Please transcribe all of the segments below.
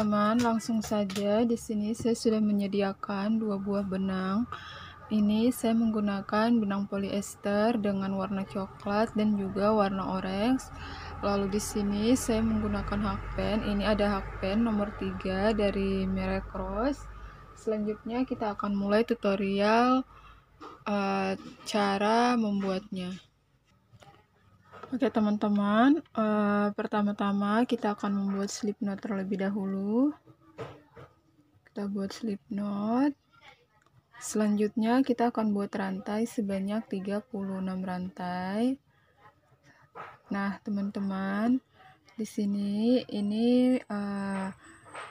teman-teman, langsung saja di sini saya sudah menyediakan 2 buah benang. Ini saya menggunakan benang polyester dengan warna coklat dan juga warna orange. Lalu di sini saya menggunakan hakpen. Ini ada hakpen nomor 3 dari merek Rose. Selanjutnya kita akan mulai tutorial cara membuatnya. Oke teman-teman, pertama-tama kita akan membuat slip knot terlebih dahulu. Kita buat slip knot. Selanjutnya kita akan buat rantai sebanyak 36 rantai. Nah teman-teman, di sini ini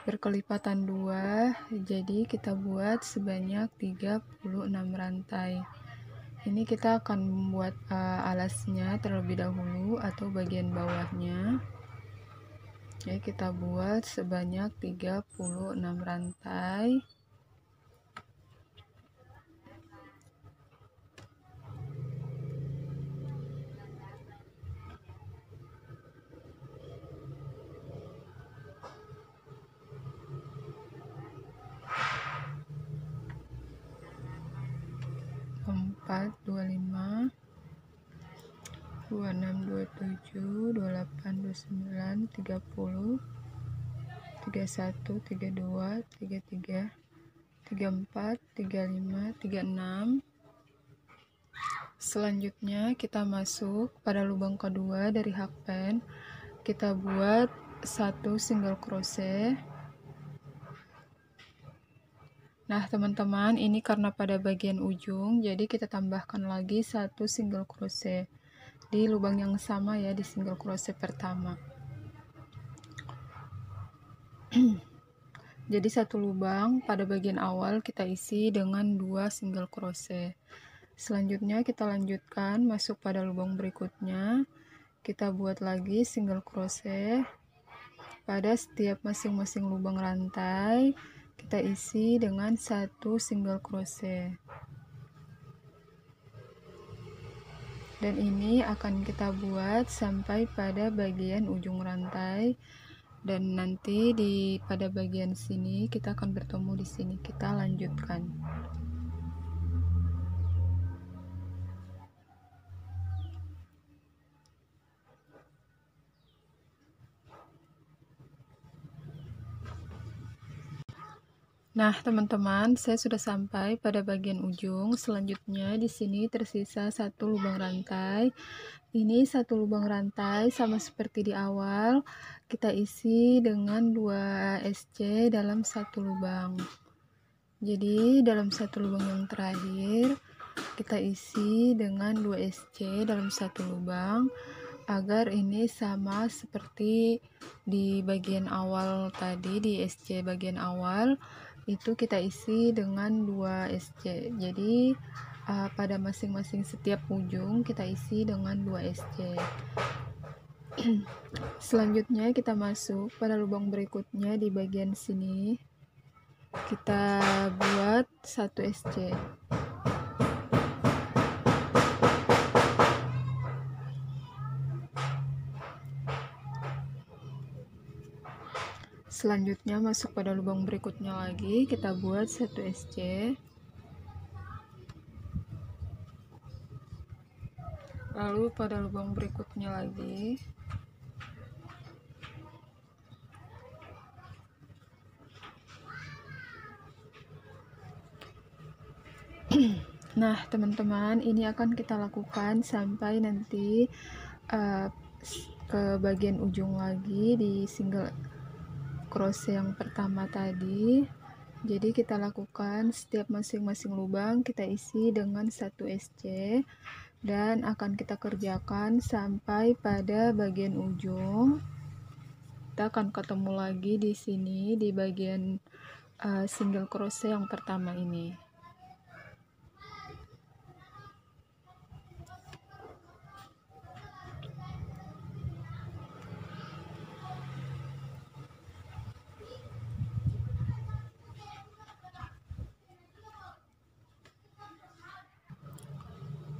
berkelipatan 2, jadi kita buat sebanyak 36 rantai. Ini kita akan membuat alasnya terlebih dahulu atau bagian bawahnya. Oke, kita buat sebanyak 36 rantai. Empat, 25, 26, 27, 28, 29, 30, 31, 32, 33, 34, 35, 36. Selanjutnya kita masuk pada lubang kedua dari hakpen. Kita buat 1 single crochet. Nah teman-teman, ini karena pada bagian ujung, jadi kita tambahkan lagi 1 single crochet di lubang yang sama ya, di single crochet pertama. Jadi 1 lubang pada bagian awal kita isi dengan 2 single crochet. Selanjutnya kita lanjutkan masuk pada lubang berikutnya. Kita buat lagi single crochet pada setiap masing-masing lubang rantai. Kita isi dengan 1 single crochet. Dan ini akan kita buat sampai pada bagian ujung rantai. Dan nanti pada bagian sini kita akan bertemu di sini. Kita lanjutkan. Nah, teman-teman, saya sudah sampai pada bagian ujung. Selanjutnya di sini tersisa 1 lubang rantai. Ini 1 lubang rantai sama seperti di awal. Kita isi dengan 2 SC dalam 1 lubang. Jadi, dalam 1 lubang yang terakhir, kita isi dengan 2 SC dalam 1 lubang agar ini sama seperti di bagian awal tadi, di SC bagian awal. Itu kita isi dengan 2 SC. Jadi pada masing-masing setiap ujung kita isi dengan 2 SC. Selanjutnya kita masuk pada lubang berikutnya di bagian sini. Kita buat 1 SC. Selanjutnya masuk pada lubang berikutnya lagi, kita buat 1 SC. Lalu pada lubang berikutnya lagi nah teman-teman, ini akan kita lakukan sampai nanti ke bagian ujung lagi di single crochet yang pertama tadi. Jadi kita lakukan setiap masing-masing lubang kita isi dengan 1 SC dan akan kita kerjakan sampai pada bagian ujung. Kita akan ketemu lagi di sini di bagian single crochet yang pertama ini.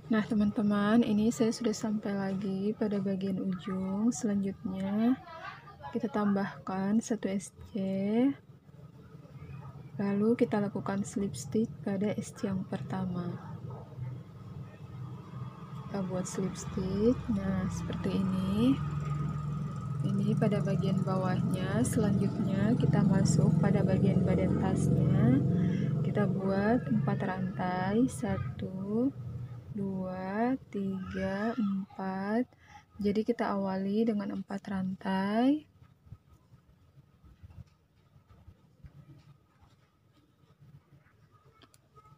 Nah teman-teman, ini saya sudah sampai lagi pada bagian ujung. Selanjutnya kita tambahkan 1 SC, lalu kita lakukan slip stitch pada SC yang pertama. Kita buat slip stitch, nah seperti ini pada bagian bawahnya. Selanjutnya kita masuk pada bagian badan tasnya, kita buat 4 rantai, 1 2 3 4. Jadi kita awali dengan 4 rantai.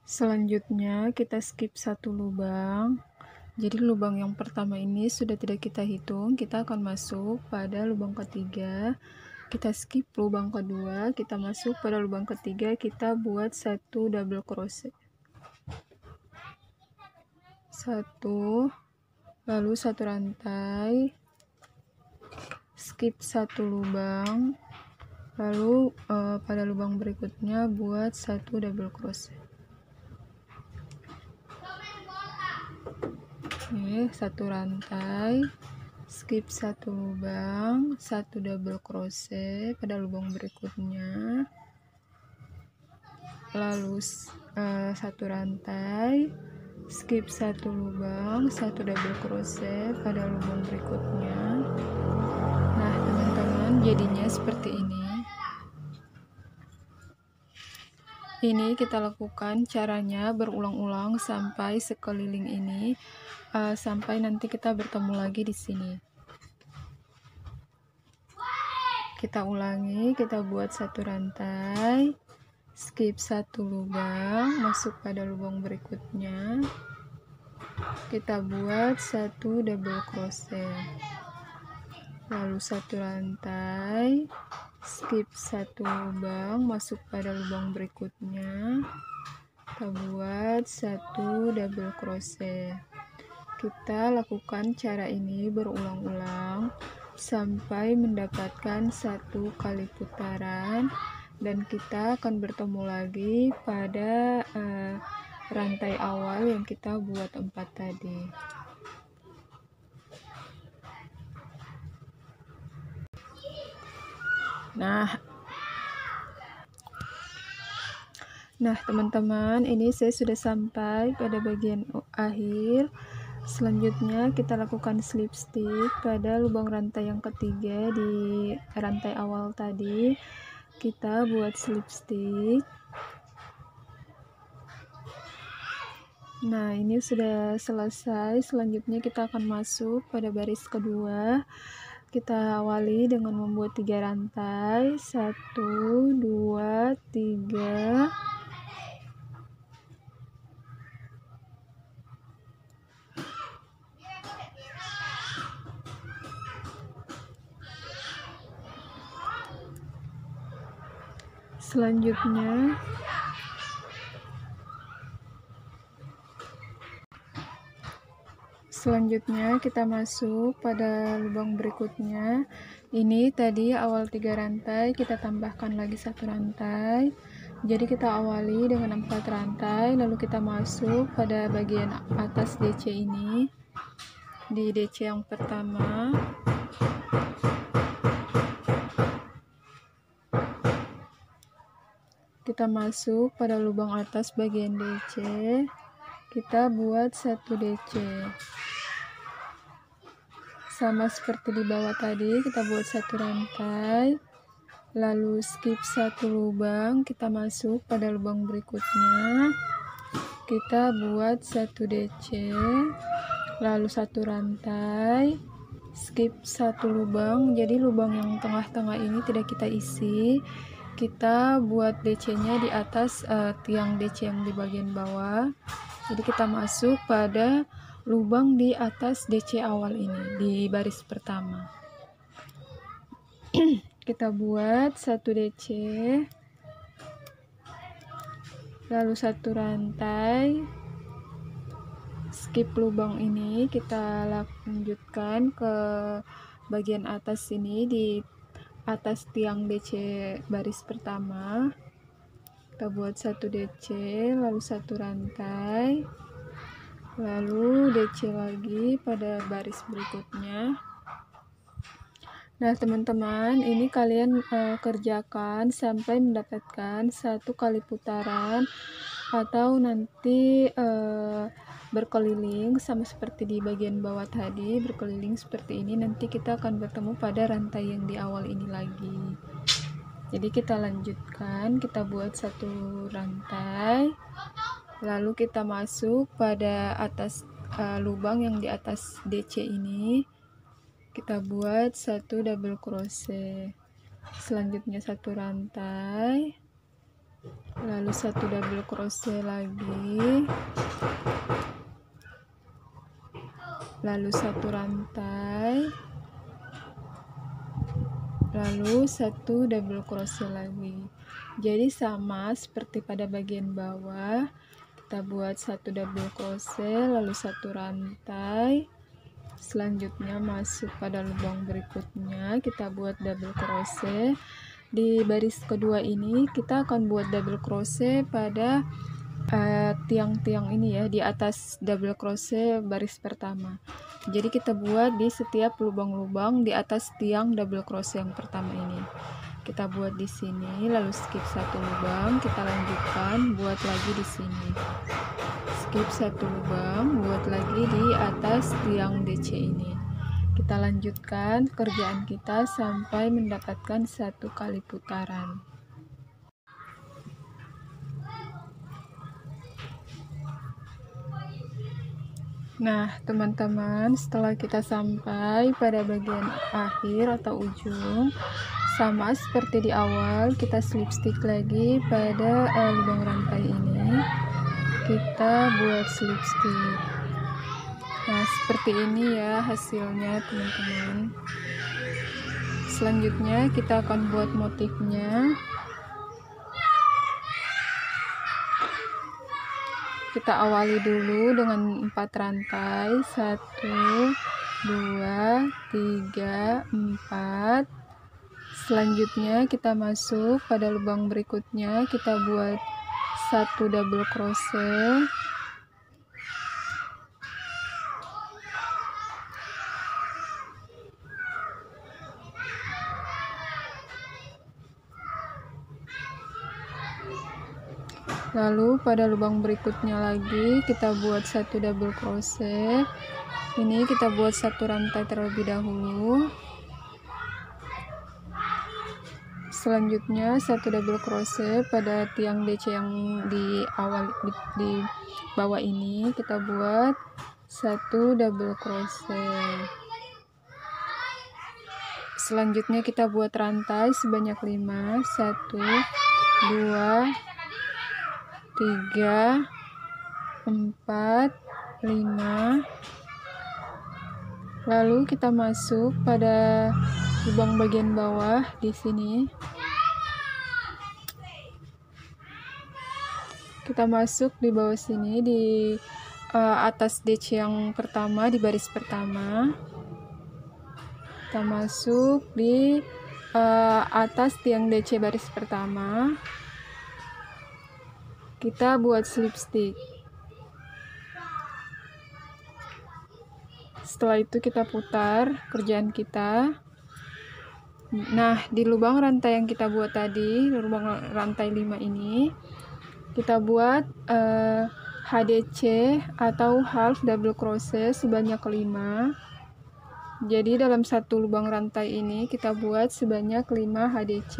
Selanjutnya kita skip 1 lubang. Jadi lubang yang pertama ini sudah tidak kita hitung, kita akan masuk pada lubang ketiga. Kita skip lubang kedua, kita masuk pada lubang ketiga, kita buat 1 double crochet. 1, lalu 1 rantai, skip 1 lubang, lalu pada lubang berikutnya buat 1 double crochet. Oke, 1 rantai, skip 1 lubang, 1 double crochet pada lubang berikutnya, lalu 1 rantai, skip 1 lubang, 1 double crochet pada lubang berikutnya. Nah teman-teman, jadinya seperti ini. Ini kita lakukan caranya berulang-ulang sampai sekeliling ini, sampai nanti kita bertemu lagi di sini. Kita ulangi, kita buat 1 rantai, skip 1 lubang, masuk pada lubang berikutnya, kita buat 1 double crochet, lalu 1 rantai, skip 1 lubang, masuk pada lubang berikutnya, kita buat 1 double crochet. Kita lakukan cara ini berulang-ulang sampai mendapatkan 1 kali putaran, dan kita akan bertemu lagi pada rantai awal yang kita buat 4 tadi. Nah teman-teman, ini saya sudah sampai pada bagian akhir. Selanjutnya kita lakukan slip stitch pada lubang rantai yang ketiga di rantai awal tadi. Kita buat slip stitch. Nah ini sudah selesai. Selanjutnya kita akan masuk pada baris kedua. Kita awali dengan membuat 3 rantai, 1 2 3. Selanjutnya kita masuk pada lubang berikutnya. Ini tadi awal 3 rantai, kita tambahkan lagi 1 rantai. Jadi kita awali dengan 4 rantai, lalu kita masuk pada bagian atas DC ini. Di DC yang pertama, kita masuk pada lubang atas bagian DC, kita buat 1 DC. Sama seperti di bawah tadi, kita buat 1 rantai, lalu skip 1 lubang, kita masuk pada lubang berikutnya, kita buat 1 DC, lalu 1 rantai, skip 1 lubang. Jadi lubang yang tengah-tengah ini tidak kita isi, kita buat DC nya di atas tiang DC yang di bagian bawah. Jadi kita masuk pada lubang di atas DC awal ini di baris pertama. Kita buat 1 DC, lalu 1 rantai, skip lubang ini, kita lanjutkan ke bagian atas sini di atas tiang DC baris pertama. Kita buat 1 DC, lalu 1 rantai, lalu DC lagi pada baris berikutnya. Nah, teman-teman, ini kalian kerjakan sampai mendapatkan 1 kali putaran atau nanti berkeliling sama seperti di bagian bawah tadi, berkeliling seperti ini. Nanti kita akan bertemu pada rantai yang di awal ini lagi. Jadi kita lanjutkan, kita buat 1 rantai, lalu kita masuk pada atas lubang yang di atas DC ini. Kita buat 1 double crochet, selanjutnya 1 rantai, lalu 1 double crochet lagi, lalu 1 rantai, lalu 1 double crochet lagi. Jadi sama seperti pada bagian bawah, kita buat 1 double crochet, lalu 1 rantai, selanjutnya masuk pada lubang berikutnya, kita buat double crochet. Di baris kedua ini kita akan buat double crochet pada tiang-tiang ini ya, di atas double crochet baris pertama. Jadi kita buat di setiap lubang-lubang di atas tiang double crochet yang pertama ini. Kita buat di sini, lalu skip 1 lubang, kita lanjutkan buat lagi di sini. Skip 1 lubang, buat lagi di atas tiang DC ini. Kita lanjutkan kerjaan kita sampai mendapatkan 1 kali putaran. Nah, teman-teman, setelah kita sampai pada bagian akhir atau ujung, sama seperti di awal, kita slip stitch lagi pada lubang rantai ini. Kita buat slip stitch. Nah, seperti ini ya hasilnya, teman-teman. Selanjutnya kita akan buat motifnya. Kita awali dulu dengan 4 rantai, 1 2 3 4. Selanjutnya kita masuk pada lubang berikutnya, kita buat 1 double crochet, lalu pada lubang berikutnya lagi kita buat 1 double crochet. Ini kita buat 1 rantai terlebih dahulu, selanjutnya 1 double crochet pada tiang DC yang di awal di bawah ini, kita buat 1 double crochet. Selanjutnya kita buat rantai sebanyak 5, 1 2 3 4 5. Lalu kita masuk pada lubang bagian bawah di sini. Kita masuk di bawah sini, di atas DC yang pertama, di baris pertama. Kita masuk di atas tiang DC baris pertama. Kita buat slip stitch. Setelah itu kita putar kerjaan kita. Nah, di lubang rantai yang kita buat tadi, lubang rantai 5 ini, kita buat HDC atau half double crochet sebanyak 5. Jadi dalam 1 lubang rantai ini kita buat sebanyak 5 HDC.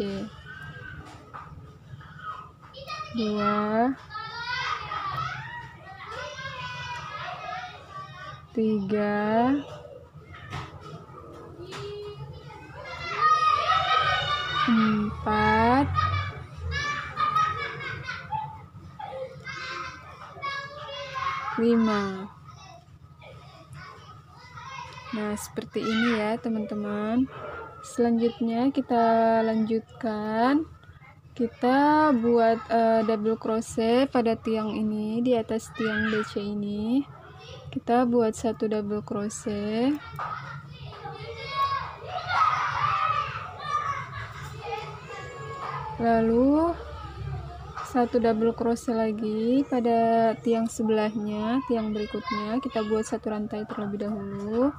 2 3 4 5. Nah, seperti ini ya, teman-teman. Selanjutnya kita lanjutkan. Kita buat double crochet pada tiang ini, di atas tiang DC ini. Kita buat 1 double crochet. Lalu 1 double crochet lagi pada tiang sebelahnya, tiang berikutnya. Kita buat 1 rantai terlebih dahulu.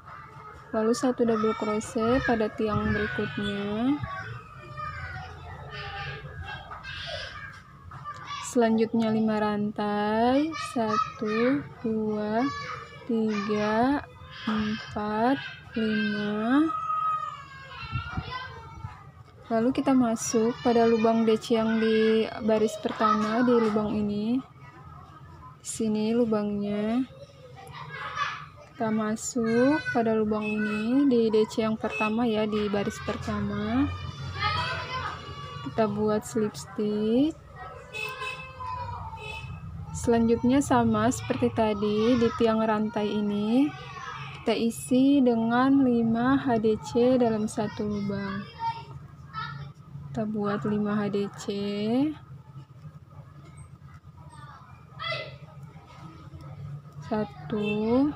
lalu 1 double crochet pada tiang berikutnya. Selanjutnya 5 rantai, 1 2 3 4 5. Lalu kita masuk pada lubang DC yang di baris pertama, di lubang ini. Sini lubangnya. Kita masuk pada lubang ini di DC yang pertama ya, di baris pertama. Kita buat slip stitch. Selanjutnya sama seperti tadi, di tiang rantai ini kita isi dengan 5 HDC dalam satu lubang. Kita buat 5 HDC. Satu,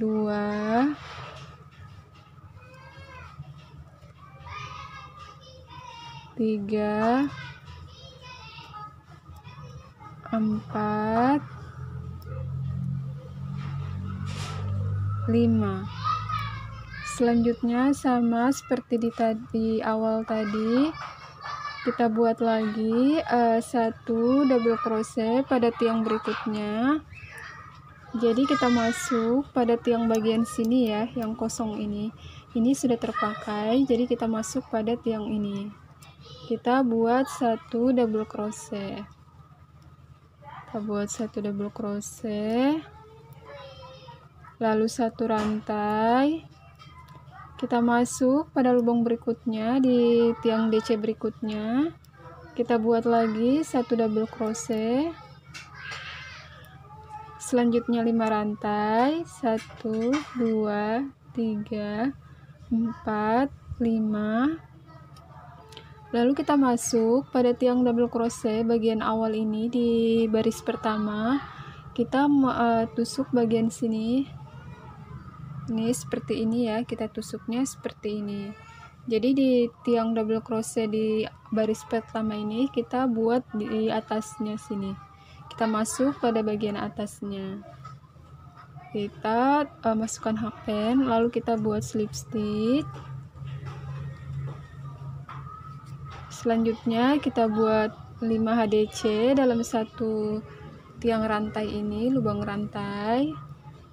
2, 3, 4, 5. Selanjutnya sama seperti di awal tadi, kita buat lagi 1 double crochet pada tiang berikutnya. Jadi kita masuk pada tiang bagian sini ya, yang kosong ini. Ini sudah terpakai, jadi kita masuk pada tiang ini. Kita buat 1 double crochet. Kita buat 1 double crochet. Lalu 1 rantai. Kita masuk pada lubang berikutnya di tiang DC berikutnya. Kita buat lagi 1 double crochet. Selanjutnya 5 rantai, 1 2 3 4 5. Lalu kita masuk pada tiang double crochet bagian awal ini di baris pertama. Kita tusuk bagian sini. Ini seperti ini ya, kita tusuknya seperti ini. Jadi di tiang double crochet di baris pertama ini kita buat di atasnya sini. Kita masuk pada bagian atasnya. Kita masukkan hakpen, lalu kita buat slip stitch. Selanjutnya kita buat 5 HDC dalam satu tiang rantai ini, lubang rantai.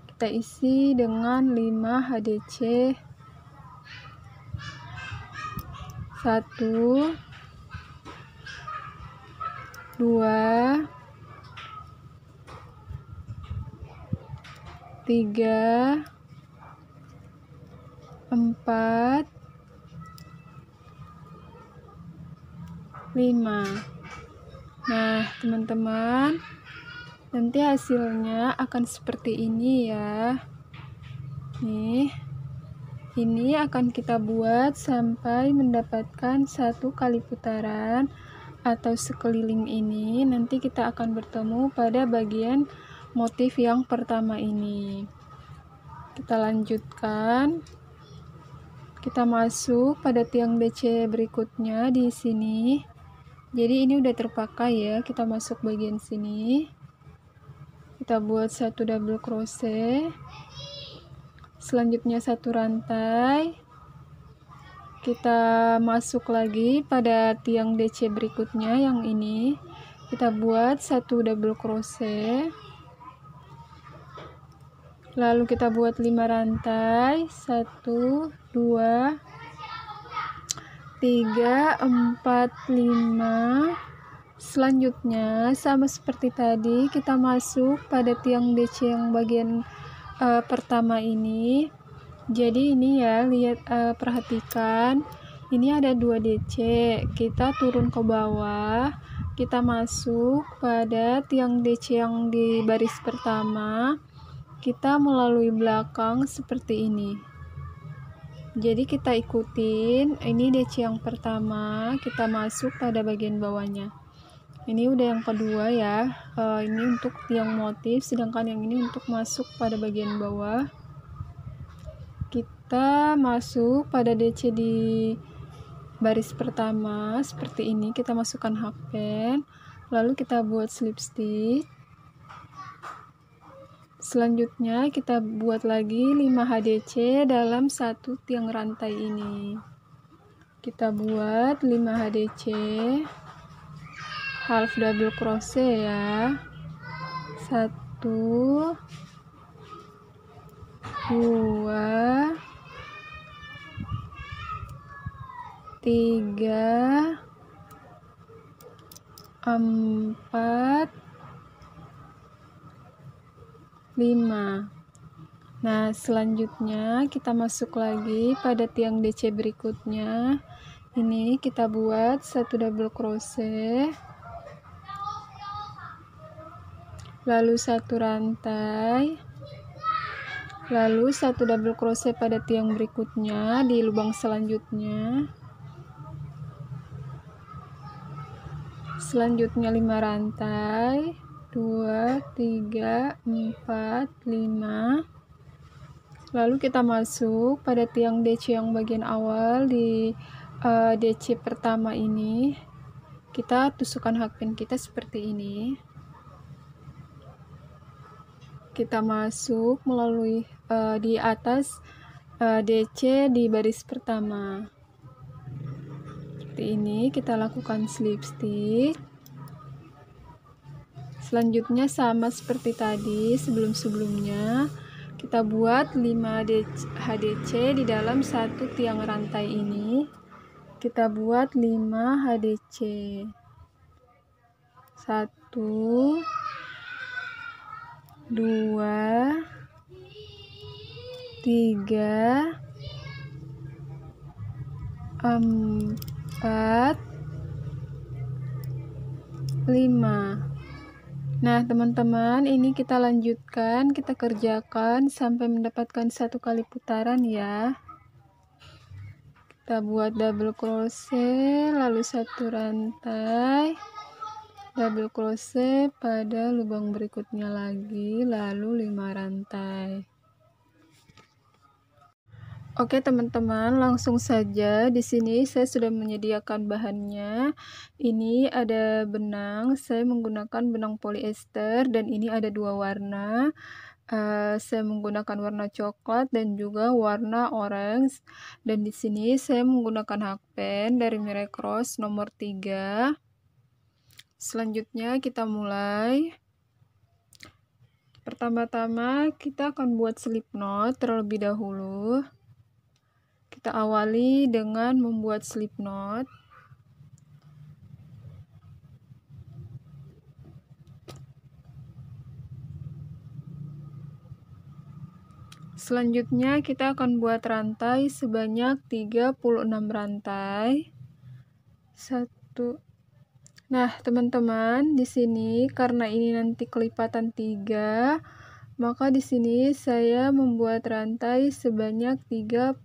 Kita isi dengan 5 HDC. 1 2 3 4 5. Nah, teman-teman, nanti hasilnya akan seperti ini ya. Nih, ini akan kita buat sampai mendapatkan 1 kali putaran atau sekeliling ini. Nanti kita akan bertemu pada bagian motif yang pertama ini. Kita lanjutkan. Kita masuk pada tiang DC berikutnya di sini. Jadi ini udah terpakai ya. Kita masuk bagian sini. Kita buat 1 double crochet. Selanjutnya 1 rantai. Kita masuk lagi pada tiang DC berikutnya yang ini. Kita buat 1 double crochet. Lalu kita buat 5 rantai. 1 2 3 4 5. Selanjutnya sama seperti tadi, kita masuk pada tiang DC yang bagian pertama ini. Jadi ini ya, lihat, perhatikan, ini ada 2 DC. Kita turun ke bawah, kita masuk pada tiang DC yang di baris pertama. Kita melalui belakang seperti ini. Jadi kita ikutin, ini DC yang pertama, kita masuk pada bagian bawahnya. Ini udah yang kedua ya, ini untuk tiang motif, sedangkan yang ini untuk masuk pada bagian bawah. Kita masuk pada DC di baris pertama seperti ini. Kita masukkan hakpen, lalu kita buat slip stitch. Selanjutnya kita buat lagi 5 HDC dalam satu tiang rantai ini. Kita buat 5 HDC, half double crochet ya. 1 2 3 4 5. Nah, selanjutnya kita masuk lagi pada tiang DC berikutnya. Ini kita buat 1 double crochet, lalu 1 rantai, lalu 1 double crochet pada tiang berikutnya di lubang selanjutnya. Selanjutnya 5 rantai, 2 3 4 5. Lalu kita masuk pada tiang DC yang bagian awal di DC pertama ini. Kita tusukkan hakpin kita seperti ini. Kita masuk melalui di atas DC di baris pertama. Seperti ini kita lakukan slip stitch. Selanjutnya sama seperti tadi sebelum-sebelumnya, kita buat 5 HDC di dalam satu tiang rantai ini. Kita buat 5 HDC. 1 2 3 4 5. Nah, teman-teman, ini kita lanjutkan, kita kerjakan sampai mendapatkan 1 kali putaran ya. Kita buat double crochet, lalu 1 rantai, double crochet pada lubang berikutnya lagi, lalu 5 rantai. Oke teman-teman, langsung saja. Di sini saya sudah menyediakan bahannya. Ini ada benang, saya menggunakan benang polyester dan ini ada 2 warna. Saya menggunakan warna coklat dan juga warna orange. Dan di sini saya menggunakan hakpen dari merek Ross nomor 3. Selanjutnya kita mulai. Pertama-tama kita akan buat slip knot terlebih dahulu. Kita awali dengan membuat slip knot. Selanjutnya kita akan buat rantai sebanyak 36 rantai. 1. Nah, teman-teman, di sini karena ini nanti kelipatan 3, maka di sini saya membuat rantai sebanyak 36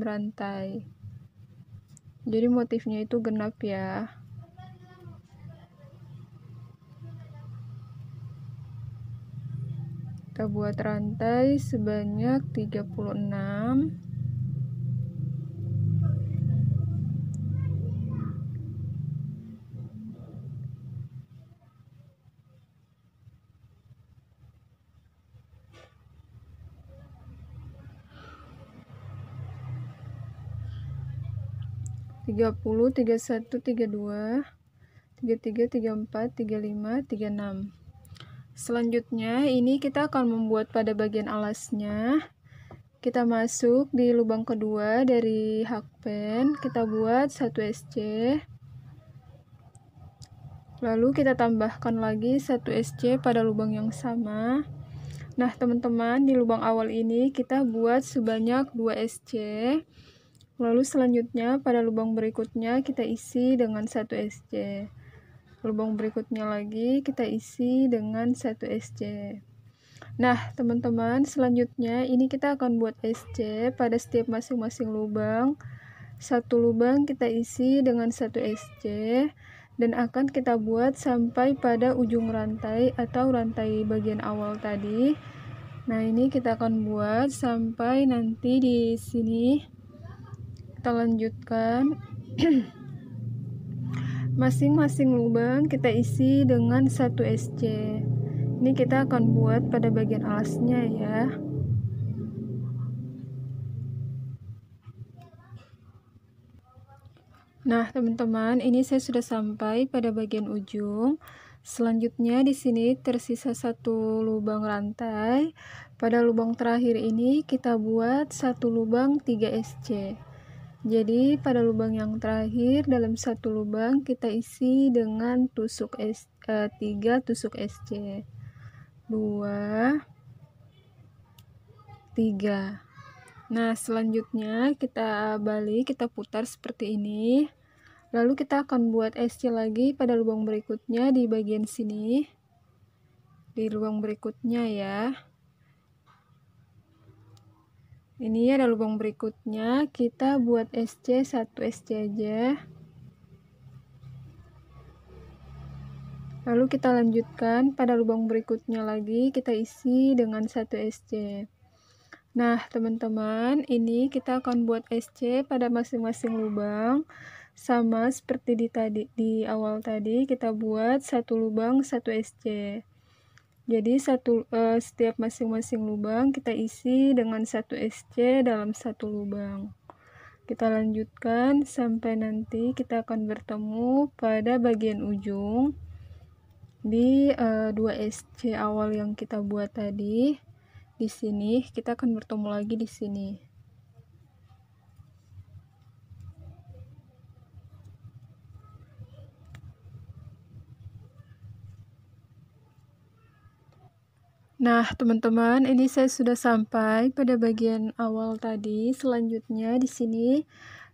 rantai. Jadi motifnya itu genap ya. Kita buat rantai sebanyak 36. Tiga puluh, 31, 32, 33, 34, 35, 36. Selanjutnya ini kita akan membuat pada bagian alasnya. Kita masuk di lubang kedua dari hakpen, kita buat 1 SC. Lalu kita tambahkan lagi 1 SC pada lubang yang sama. Nah, teman-teman, di lubang awal ini kita buat sebanyak 2 SC. Lalu selanjutnya pada lubang berikutnya kita isi dengan 1 SC. Lubang berikutnya lagi kita isi dengan 1 SC. Nah, teman-teman, selanjutnya ini kita akan buat SC pada setiap masing-masing lubang. 1 lubang kita isi dengan 1 SC dan akan kita buat sampai pada ujung rantai atau rantai bagian awal tadi. Nah, ini kita akan buat sampai nanti di sini. Kita lanjutkan. Masing-masing lubang kita isi dengan 1 SC. Ini kita akan buat pada bagian alasnya ya. Nah, teman-teman, ini saya sudah sampai pada bagian ujung. Selanjutnya di sini tersisa satu lubang rantai. Pada lubang terakhir ini kita buat satu lubang 3 SC. Jadi pada lubang yang terakhir dalam satu lubang kita isi dengan 3 tusuk SC. 2 3. Nah, selanjutnya kita balik, kita putar seperti ini. Lalu kita akan buat SC lagi pada lubang berikutnya di bagian sini. Di lubang berikutnya ya. Ini ada lubang berikutnya, kita buat SC 1 SC aja. Lalu kita lanjutkan pada lubang berikutnya lagi, kita isi dengan 1 SC. Nah, teman-teman, ini kita akan buat SC pada masing-masing lubang. Sama seperti di awal tadi, kita buat satu lubang 1 SC. Jadi setiap masing-masing lubang kita isi dengan 1 SC dalam satu lubang. Kita lanjutkan sampai nanti kita akan bertemu pada bagian ujung di 2 SC awal yang kita buat tadi. Di sini kita akan bertemu lagi di sini. Nah, teman-teman, ini saya sudah sampai pada bagian awal tadi. Selanjutnya di sini,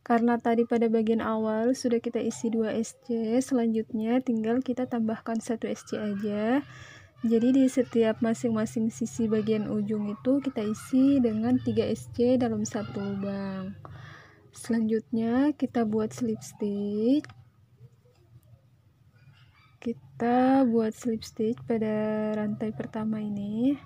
karena tadi pada bagian awal sudah kita isi 2 SC, selanjutnya tinggal kita tambahkan 1 SC aja. Jadi di setiap masing-masing sisi bagian ujung itu kita isi dengan 3 SC dalam satu lubang. Selanjutnya kita buat slip stitch. Kita buat slip stitch pada rantai pertama ini.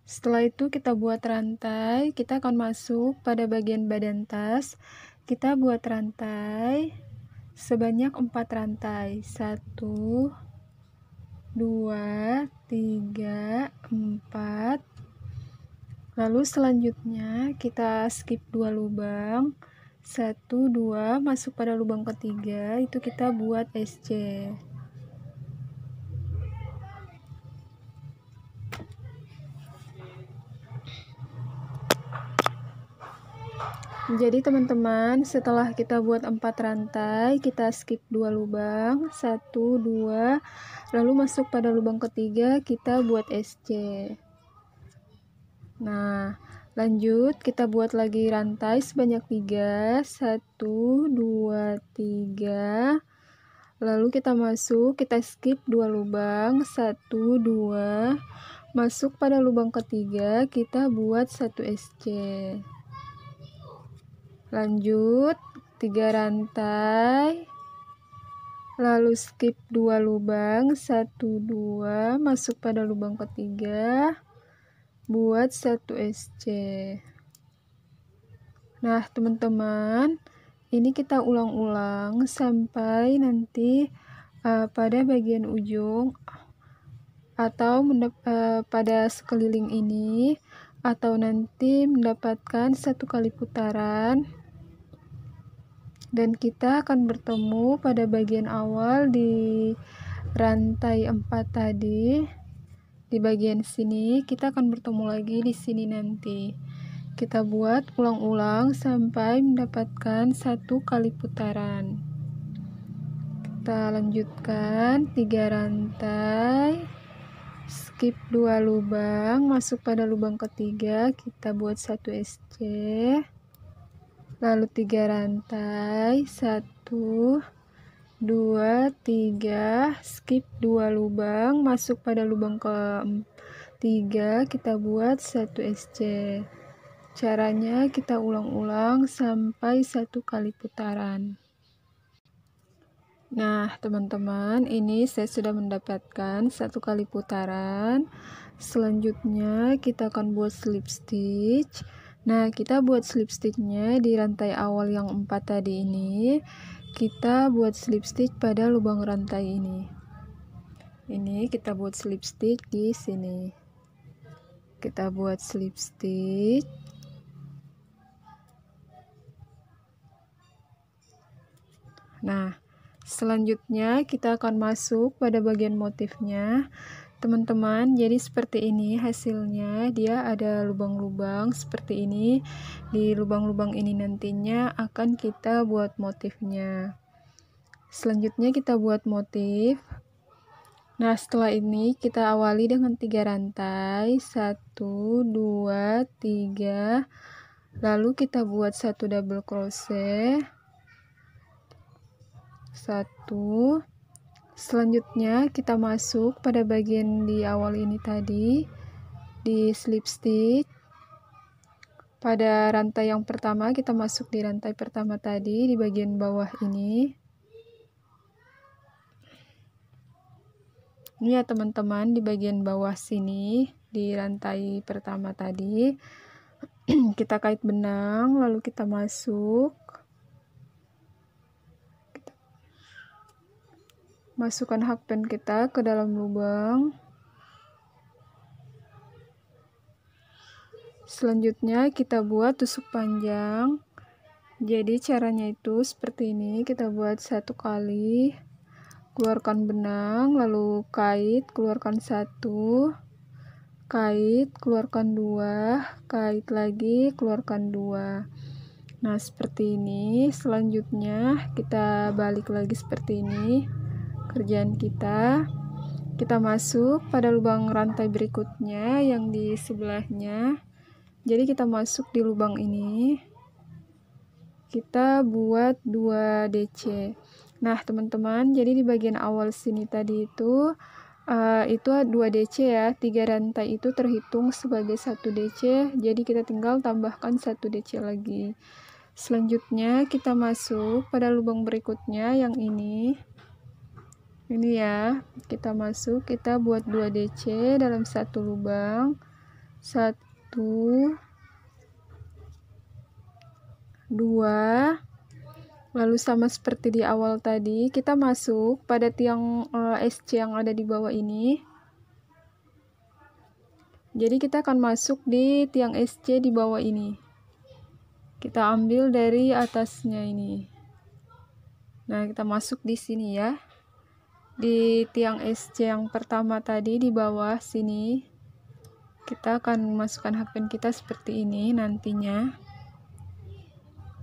Setelah itu kita buat rantai, kita akan masuk pada bagian badan tas. Kita buat rantai sebanyak 4 rantai. 1 2 3 4. Lalu selanjutnya kita skip 2 lubang. 1 2 masuk pada lubang ketiga, itu kita buat SC. Jadi teman-teman, setelah kita buat 4 rantai, kita skip 2 lubang, 1 2, lalu masuk pada lubang ketiga, kita buat SC. Nah, lanjut kita buat lagi rantai sebanyak 3, 1 2 3. Lalu kita masuk, kita skip 2 lubang, 1 2, masuk pada lubang ketiga, kita buat 1 SC. Lanjut 3 rantai, lalu skip 2 lubang, 1 2, masuk pada lubang ketiga, buat 1 SC. Nah, teman-teman, ini kita ulang-ulang sampai nanti pada bagian ujung atau pada sekeliling ini, atau nanti mendapatkan 1 kali putaran, dan kita akan bertemu pada bagian awal di rantai 4 tadi. Di bagian sini kita akan bertemu lagi di sini nanti. Kita buat ulang-ulang sampai mendapatkan 1 kali putaran. Kita lanjutkan 3 rantai, skip 2 lubang, masuk pada lubang ketiga, kita buat 1 SC. Lalu 3 rantai, 1 2 3, skip 2 lubang, masuk pada lubang ketiga, kita buat 1 SC. Caranya kita ulang-ulang sampai 1 kali putaran. Nah, teman-teman, ini saya sudah mendapatkan 1 kali putaran. Selanjutnya kita akan buat slip stitch. Nah, kita buat slip stitchnya di rantai awal yang 4 tadi ini. Kita buat slip stitch pada lubang rantai ini. Ini kita buat slip stitch di sini. Kita buat slip stitch. Nah, selanjutnya kita akan masuk pada bagian motifnya. Teman-teman, jadi seperti ini hasilnya. Dia ada lubang-lubang seperti ini. Di lubang-lubang ini nantinya akan kita buat motifnya. Selanjutnya kita buat motif. Nah, setelah ini kita awali dengan 3 rantai, 1 2 3. Lalu kita buat 1 double crochet, 1. Selanjutnya kita masuk pada bagian di awal ini tadi, di slip stitch. Pada rantai yang pertama kita masuk di rantai pertama tadi di bagian bawah ini. Ini ya teman-teman, di bagian bawah sini di rantai pertama tadi kita kait benang, lalu kita masuk. Masukkan hakpen kita ke dalam lubang. Selanjutnya kita buat tusuk panjang. Jadi caranya itu seperti ini, kita buat 1 kali, keluarkan benang, lalu kait, keluarkan 1, kait, keluarkan 2, kait lagi, keluarkan 2. Nah, seperti ini. Selanjutnya kita balik lagi seperti ini. Kerjaan kita masuk pada lubang rantai berikutnya yang di sebelahnya. Jadi kita masuk di lubang ini, kita buat 2 DC. Nah teman-teman, jadi di bagian awal sini tadi itu 2 DC ya, 3 rantai itu terhitung sebagai 1 DC, jadi kita tinggal tambahkan 1 DC lagi. Selanjutnya kita masuk pada lubang berikutnya yang ini ya, kita masuk, kita buat 2 DC dalam 1 lubang, 1 2. Lalu sama seperti di awal tadi, kita masuk pada tiang SC yang ada di bawah ini. Jadi kita akan masuk di tiang SC di bawah ini, kita ambil dari atasnya ini. Nah, kita masuk di sini ya, di tiang SC yang pertama tadi di bawah sini. Kita akan masukkan hakpen kita seperti ini nantinya.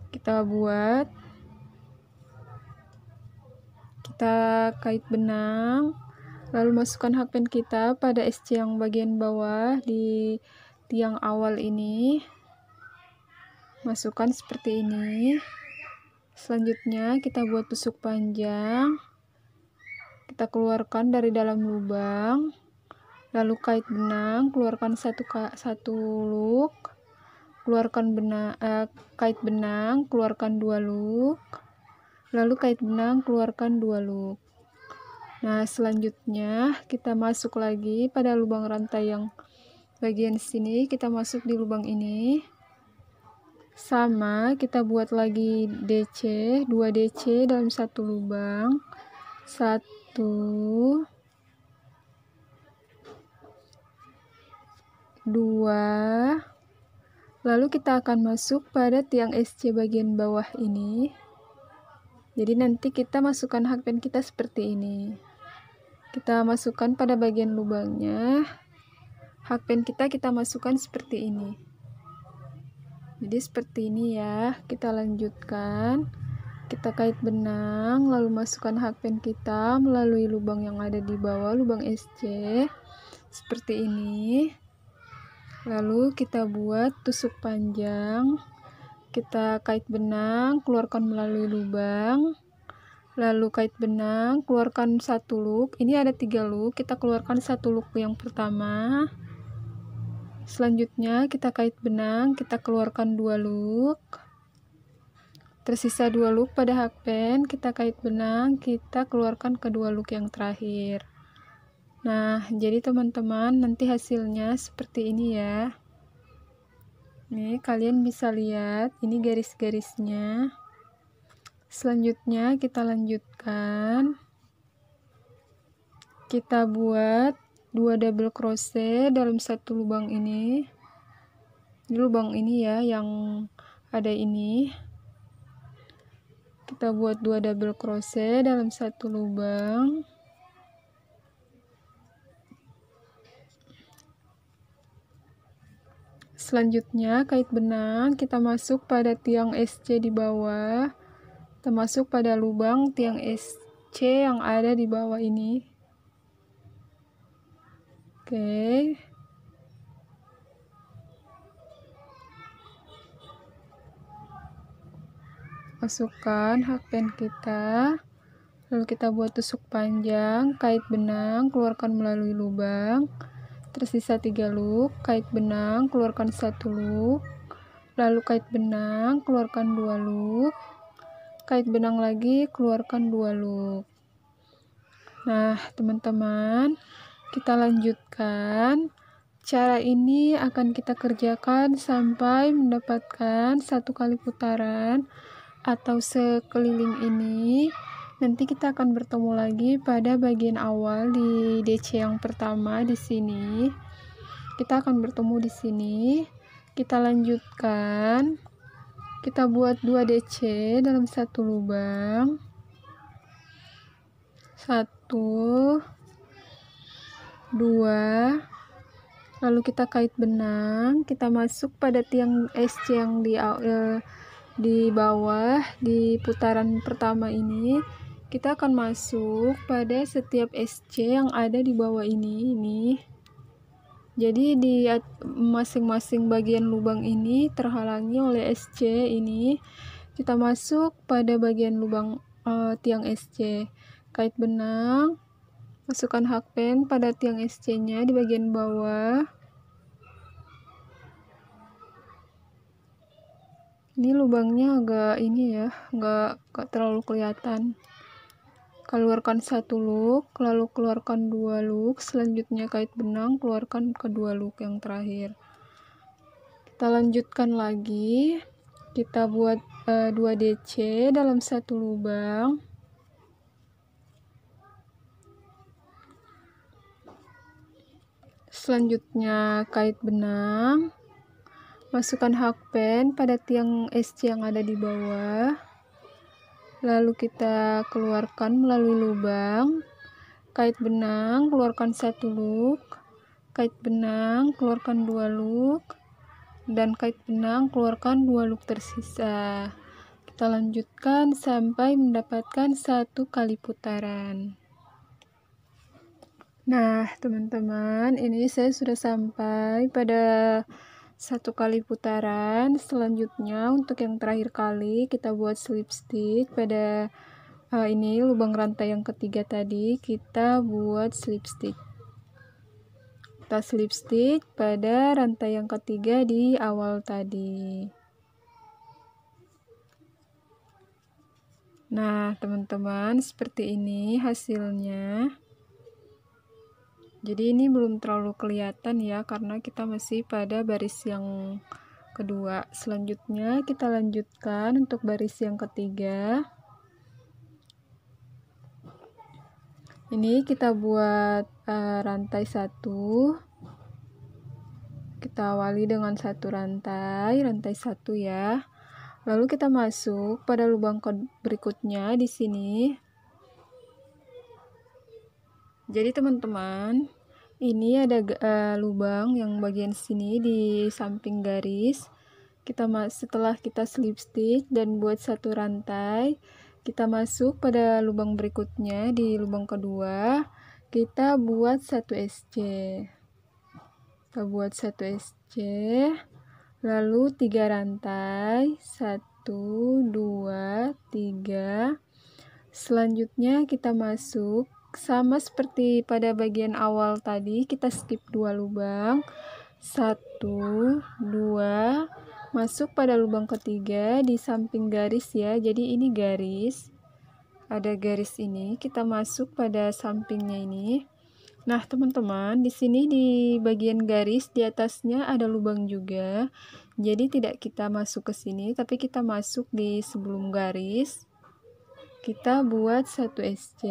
Kita buat, kita kait benang, lalu masukkan hakpen kita pada SC yang bagian bawah di tiang awal ini. Masukkan seperti ini. Selanjutnya kita buat tusuk panjang. Kita keluarkan dari dalam lubang, lalu kait benang, keluarkan 1 loop, keluarkan benang, kait benang, keluarkan 2 loop, lalu kait benang, keluarkan 2 loop. Nah, selanjutnya kita masuk lagi pada lubang rantai yang bagian sini, kita masuk di lubang ini. Sama, kita buat lagi DC, 2 DC dalam 1 lubang, 1 2. Lalu kita akan masuk pada tiang SC bagian bawah ini. Jadi nanti kita masukkan hakpen kita seperti ini. Kita masukkan pada bagian lubangnya. Hakpen kita masukkan seperti ini. Jadi seperti ini ya. Kita lanjutkan. Kita kait benang, lalu masukkan hakpen kita melalui lubang yang ada di bawah, lubang SC seperti ini. Lalu kita buat tusuk panjang, kita kait benang, keluarkan melalui lubang, lalu kait benang, keluarkan 1 loop. Ini ada 3 loop, kita keluarkan 1 loop yang pertama. Selanjutnya kita kait benang, kita keluarkan 2 loop. Tersisa 2 loop pada hakpen, kita kait benang, kita keluarkan kedua loop yang terakhir. Nah, jadi teman-teman nanti hasilnya seperti ini ya. Nih, kalian bisa lihat ini garis-garisnya. Selanjutnya kita lanjutkan. Kita buat 2 double crochet dalam satu lubang ini. Ini lubang ini ya yang ada ini. Kita buat 2 double crochet dalam satu lubang. Selanjutnya kait benang kita masuk pada tiang SC di bawah. Kita masuk pada lubang tiang SC yang ada di bawah ini. Oke. Masukkan hakpen kita. Lalu kita buat tusuk panjang, kait benang, keluarkan melalui lubang. Tersisa 3 loop, kait benang, keluarkan 1 loop, lalu kait benang, keluarkan 2 loop, kait benang lagi, keluarkan 2 loop. Nah, teman-teman, kita lanjutkan. Cara ini akan kita kerjakan sampai mendapatkan 1 kali putaran atau sekeliling ini. Nanti kita akan bertemu lagi pada bagian awal di DC yang pertama di sini. Kita akan bertemu di sini. Kita lanjutkan. Kita buat 2 DC dalam satu lubang. 1 2. Lalu kita kait benang, kita masuk pada tiang SC yang di bawah di putaran pertama ini. Kita akan masuk pada setiap SC yang ada di bawah ini. Jadi di masing-masing bagian lubang ini terhalangi oleh SC ini. Kita masuk pada bagian lubang tiang SC. Kait benang, masukkan hakpen pada tiang SC-nya di bagian bawah. Ini lubangnya agak ini ya, nggak terlalu kelihatan. Keluarkan 1 loop, lalu keluarkan 2 loop, selanjutnya kait benang, keluarkan kedua loop yang terakhir. Kita lanjutkan lagi. Kita buat 2 DC dalam satu lubang. Selanjutnya kait benang, masukkan hakpen pada tiang SC yang ada di bawah, lalu kita keluarkan melalui lubang. Kait benang, keluarkan 1 loop, kait benang, keluarkan 2 loop, dan kait benang, keluarkan 2 loop tersisa. Kita lanjutkan sampai mendapatkan 1 kali putaran. Nah, teman-teman, ini saya sudah sampai pada 1 kali putaran. Selanjutnya untuk yang terakhir kali kita buat slip stitch pada ini lubang rantai yang ketiga tadi. Kita buat slip stitch. Kita slip stitch pada rantai yang ketiga di awal tadi. Nah, teman-teman, seperti ini hasilnya. Jadi ini belum terlalu kelihatan ya, karena kita masih pada baris yang kedua. Selanjutnya kita lanjutkan untuk baris yang ketiga. Ini kita buat rantai 1. Kita awali dengan 1 rantai 1 ya. Lalu kita masuk pada lubang berikutnya di sini. Jadi teman-teman, ini ada lubang yang bagian sini di samping garis. Setelah kita slip stitch dan buat 1 rantai, kita masuk pada lubang berikutnya di lubang kedua. Kita buat 1 SC. Kita buat 1 SC. Lalu 3 rantai, 1 2 3. Selanjutnya kita masuk sama seperti pada bagian awal tadi, kita skip 2 lubang, 1 2, masuk pada lubang ketiga di samping garis ya. Jadi ini garis, ada garis ini, kita masuk pada sampingnya ini. Nah, teman-teman, di sini di bagian garis di atasnya ada lubang juga. Jadi tidak kita masuk ke sini, tapi kita masuk di sebelum garis. Kita buat 1 SC.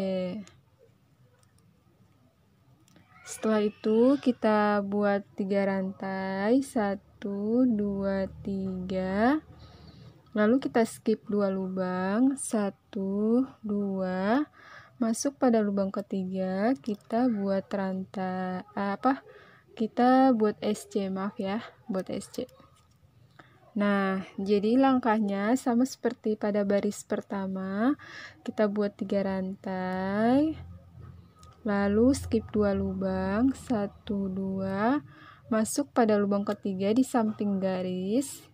Setelah itu kita buat 3 rantai, 1, 2, 3. Lalu kita skip 2 lubang, 1, 2. Masuk pada lubang ketiga, kita buat rantai kita buat SC, maaf ya, buat SC. Nah, jadi langkahnya sama seperti pada baris pertama. Kita buat 3 rantai, lalu skip 2 lubang, 1, 2, masuk pada lubang ketiga di samping garis.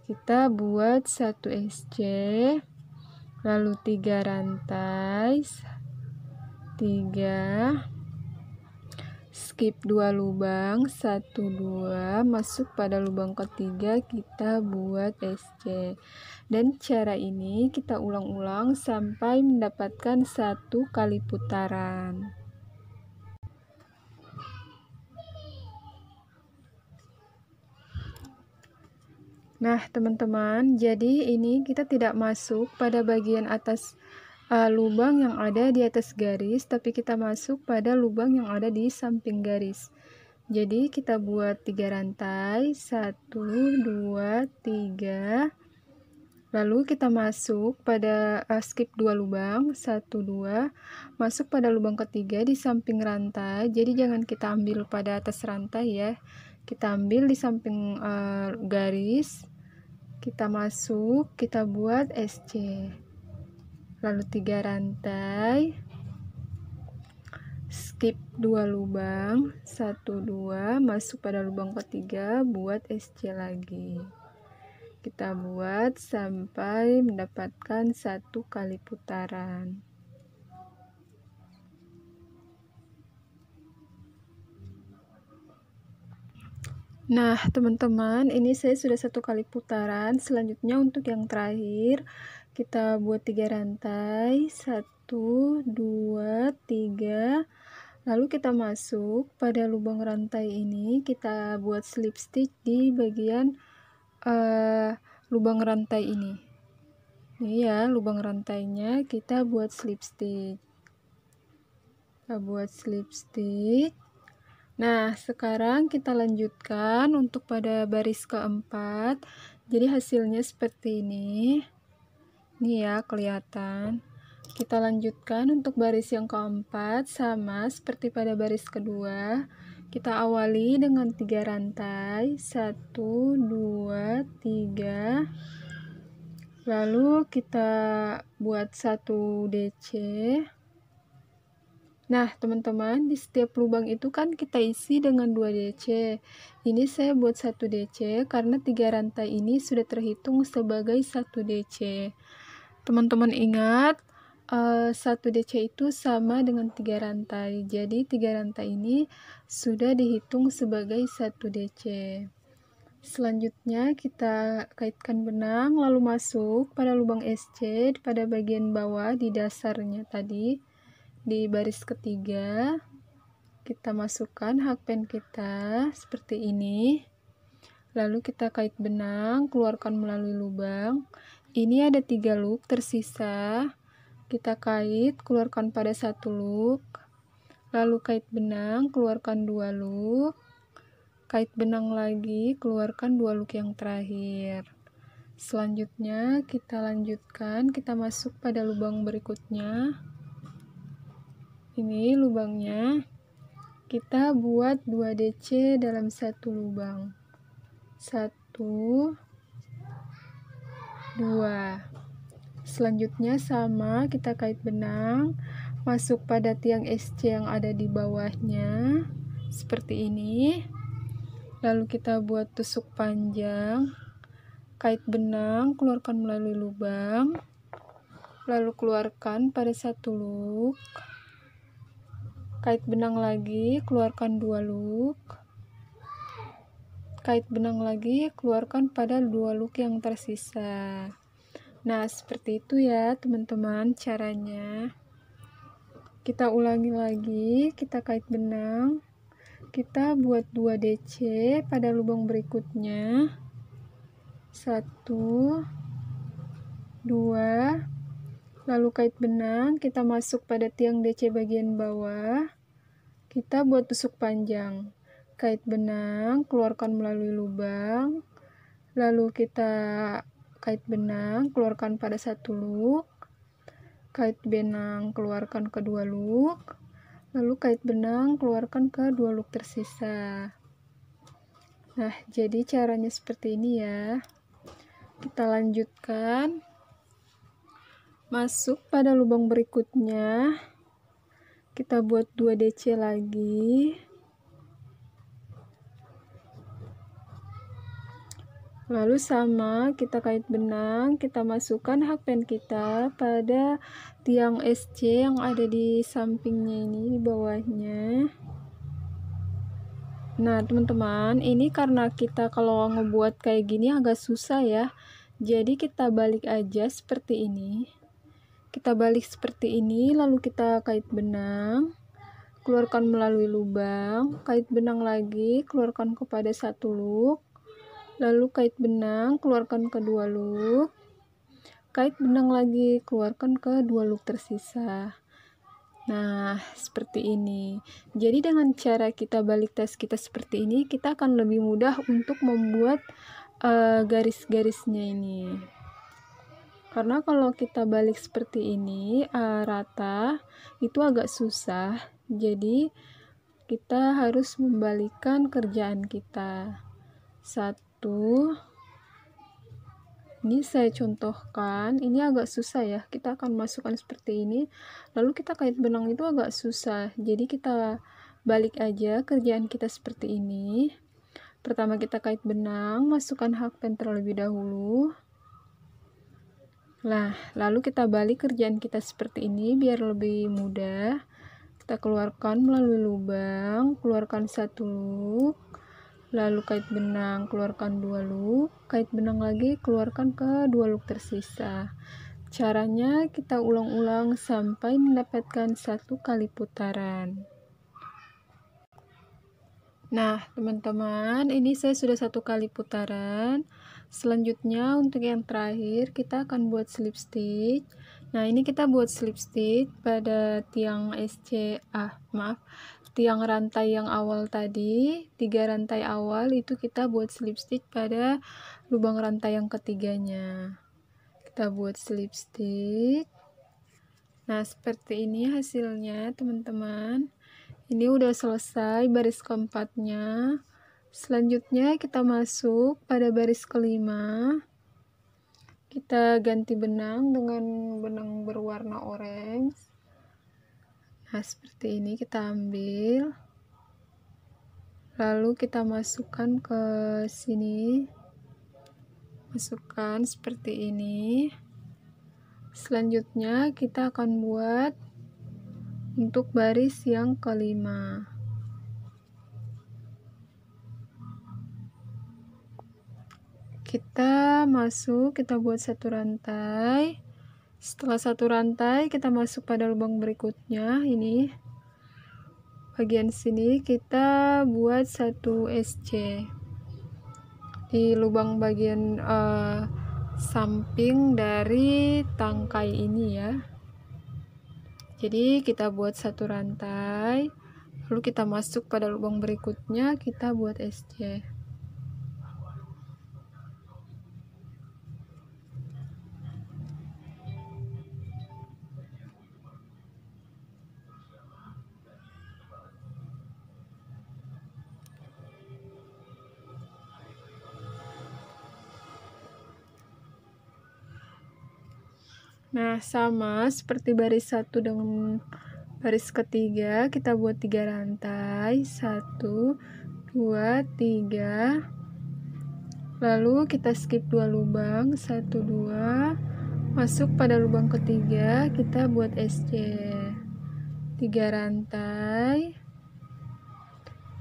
Kita buat 1 SC, lalu 3 rantai, 3, skip 2 lubang, 1, 2, masuk pada lubang ketiga, kita buat SC. Dan cara ini kita ulang-ulang sampai mendapatkan 1 kali putaran. Nah, teman-teman, jadi ini kita tidak masuk pada bagian atas lubang yang ada di atas garis, tapi kita masuk pada lubang yang ada di samping garis. Jadi kita buat 3 rantai, 1, 2, 3. Lalu kita masuk pada skip 2 lubang, 1, 2, masuk pada lubang ketiga di samping rantai. Jadi jangan kita ambil pada atas rantai ya. Kita ambil di samping garis. Kita masuk, kita buat SC. Lalu 3 rantai, skip 2 lubang, 1, 2, masuk pada lubang ketiga, buat SC lagi. Kita buat sampai mendapatkan 1 kali putaran. Nah, teman-teman, ini saya sudah 1 kali putaran. Selanjutnya untuk yang terakhir, kita buat 3 rantai, 1, 2, 3. Lalu kita masuk pada lubang rantai ini, kita buat slip stitch di bagian lubang rantai ini. Ini ya, lubang rantainya kita buat slip stitch. Kita buat slip stitch. Nah, sekarang kita lanjutkan untuk pada baris keempat. Jadi hasilnya seperti ini. Ini ya, kelihatan. Kita lanjutkan untuk baris yang keempat, sama seperti pada baris kedua. Kita awali dengan 3 rantai, 1, 2, 3. Lalu kita buat 1 DC. Nah, teman-teman, di setiap lubang itu kan kita isi dengan 2 DC. Ini saya buat 1 DC karena 3 rantai ini sudah terhitung sebagai 1 DC. Teman-teman ingat, 1 DC itu sama dengan 3 rantai. Jadi 3 rantai ini sudah dihitung sebagai 1 DC. Selanjutnya kita kaitkan benang lalu masuk pada lubang SC pada bagian bawah di dasarnya tadi. Di baris ketiga kita masukkan hakpen kita seperti ini, lalu kita kait benang, keluarkan melalui lubang. Ini ada 3 loop tersisa, kita kait, keluarkan pada 1 loop, lalu kait benang, keluarkan 2 loop, kait benang lagi, keluarkan 2 loop yang terakhir. Selanjutnya kita lanjutkan, kita masuk pada lubang berikutnya. Ini lubangnya, kita buat 2 DC dalam 1 lubang, 1, 2. Selanjutnya sama, kita kait benang, masuk pada tiang SC yang ada di bawahnya seperti ini, lalu kita buat tusuk panjang, kait benang, keluarkan melalui lubang, lalu keluarkan pada 1 loop, kait benang lagi, keluarkan 2 loop, kait benang lagi, keluarkan pada 2 loop yang tersisa. Nah, seperti itu ya teman-teman caranya. Kita ulangi lagi, kita kait benang, kita buat 2 DC pada lubang berikutnya, 1, 2, lalu kait benang, kita masuk pada tiang DC bagian bawah, kita buat tusuk panjang. Kait benang, keluarkan melalui lubang, lalu kita kait benang, keluarkan pada 1 loop, kait benang, keluarkan ke 2 loop, lalu kait benang, keluarkan ke 2 loop tersisa. Nah, jadi caranya seperti ini ya. Kita lanjutkan. Masuk pada lubang berikutnya. Kita buat 2 DC lagi. Lalu sama, kita kait benang, kita masukkan hakpen kita pada tiang SC yang ada di sampingnya ini, di bawahnya. Nah, teman-teman, ini karena kita kalau ngebuat kayak gini agak susah ya. Jadi kita balik aja seperti ini. Kita balik seperti ini, lalu kita kait benang, keluarkan melalui lubang, kait benang lagi, keluarkan kepada 1 loop, lalu kait benang, keluarkan ke 2 loop, kait benang lagi, keluarkan ke 2 loop tersisa. Nah, seperti ini. Jadi dengan cara kita balik tas kita seperti ini, kita akan lebih mudah untuk membuat garis-garisnya ini. Karena kalau kita balik seperti ini rata, itu agak susah. Jadi kita harus membalikkan kerjaan kita. 1, ini saya contohkan, ini agak susah ya, kita akan masukkan seperti ini, lalu kita kait benang itu agak susah, jadi kita balik aja kerjaan kita seperti ini. Pertama kita kait benang, masukkan hakpen terlebih dahulu. Nah, lalu kita balik kerjaan kita seperti ini biar lebih mudah. Kita keluarkan melalui lubang, keluarkan 1 loop, lalu kait benang, keluarkan 2 loop, kait benang lagi, keluarkan ke 2 loop tersisa. Caranya kita ulang-ulang sampai mendapatkan 1 kali putaran. Nah, teman-teman, ini saya sudah 1 kali putaran. Selanjutnya untuk yang terakhir kita akan buat slip stitch. Nah, ini kita buat slip stitch pada tiang tiang rantai yang awal tadi, 3 rantai awal itu kita buat slip stitch pada lubang rantai yang ketiganya. Kita buat slip stitch. Nah, seperti ini hasilnya, teman-teman. Ini udah selesai baris keempatnya. Selanjutnya kita masuk pada baris kelima. Kita ganti benang dengan benang berwarna orange. Nah, seperti ini kita ambil. Lalu kita masukkan ke sini. Masukkan seperti ini. Selanjutnya kita akan buat untuk baris yang kelima. Kita masuk, kita buat 1 rantai. Setelah 1 rantai, kita masuk pada lubang berikutnya. Ini bagian sini kita buat 1 SC di lubang bagian samping dari tangkai ini ya. Jadi kita buat 1 rantai, lalu kita masuk pada lubang berikutnya, kita buat SC. Nah, sama seperti baris 1 dengan baris ketiga, kita buat 3 rantai, 1, 2, 3. Lalu kita skip 2 lubang, 1, 2. Masuk pada lubang ketiga, kita buat SC. 3 rantai.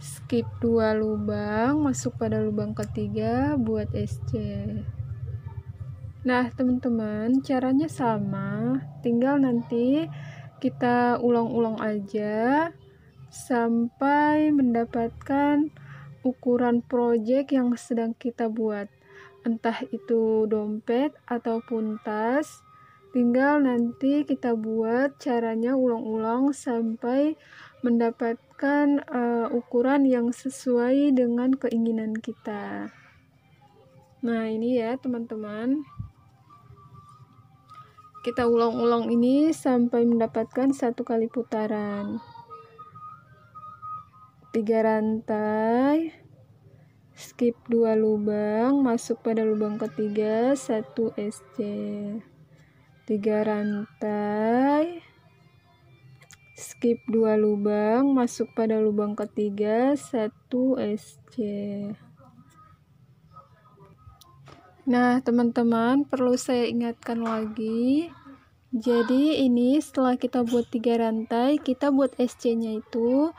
Skip 2 lubang, masuk pada lubang ketiga, buat SC. Nah, teman-teman, caranya sama, tinggal nanti kita ulang-ulang aja sampai mendapatkan ukuran project yang sedang kita buat. entah itu dompet ataupun tas. Tinggal nanti kita buat caranya ulang-ulang sampai mendapatkan ukuran yang sesuai dengan keinginan kita. Nah, ini ya teman-teman, kita ulang-ulang ini sampai mendapatkan 1 kali putaran. 3 rantai, skip 2 lubang, masuk pada lubang ketiga 1 SC. 3 rantai, skip 2 lubang, masuk pada lubang ketiga 1 SC. Nah, teman-teman, perlu saya ingatkan lagi. Jadi ini setelah kita buat 3 rantai, kita buat SC-nya itu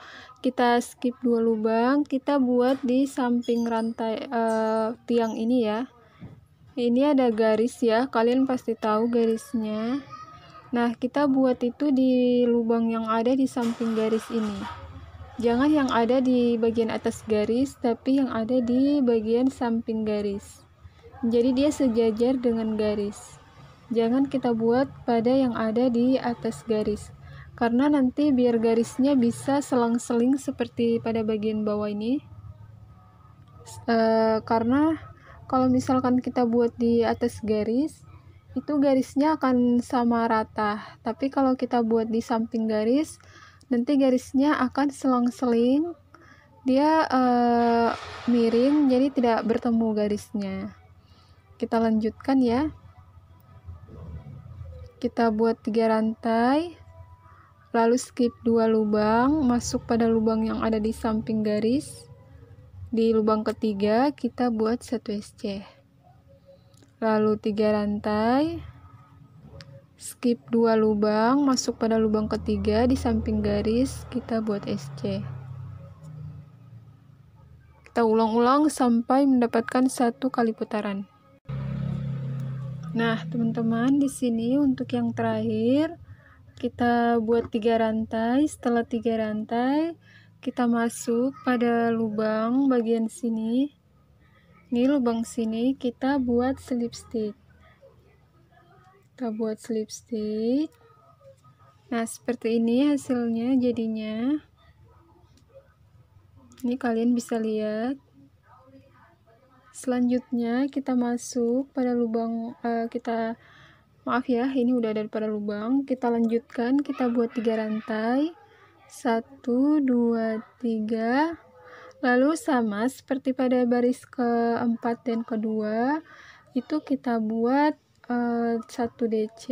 kita skip 2 lubang, kita buat di samping rantai tiang ini ya. Ini ada garis ya, kalian pasti tahu garisnya. Nah, kita buat itu di lubang yang ada di samping garis ini. Jangan yang ada di bagian atas garis, tapi yang ada di bagian samping garis. Jadi dia sejajar dengan garis. Jangan kita buat pada yang ada di atas garis, karena nanti biar garisnya bisa selang-seling seperti pada bagian bawah ini. Karena kalau misalkan kita buat di atas garis, itu garisnya akan sama rata. Tapi kalau kita buat di samping garis, nanti garisnya akan selang-seling, dia miring, jadi tidak bertemu garisnya. Kita lanjutkan ya. Kita buat 3 rantai, lalu skip 2 lubang, masuk pada lubang yang ada di samping garis. Di lubang ketiga kita buat 1 SC. Lalu 3 rantai, skip 2 lubang, masuk pada lubang ketiga di samping garis, kita buat SC. Kita ulang-ulang sampai mendapatkan 1 kali putaran. Nah, teman-teman, di sini untuk yang terakhir kita buat 3 rantai. Setelah 3 rantai, kita masuk pada lubang bagian sini. Ini lubang sini kita buat slip stitch. Kita buat slip stitch. Nah, seperti ini hasilnya jadinya. Ini kalian bisa lihat. Selanjutnya kita masuk pada lubang maaf ya, ini udah ada pada lubang. Kita lanjutkan, kita buat 3 rantai. 1 2 3. Lalu sama seperti pada baris keempat dan kedua, itu kita buat 1 DC.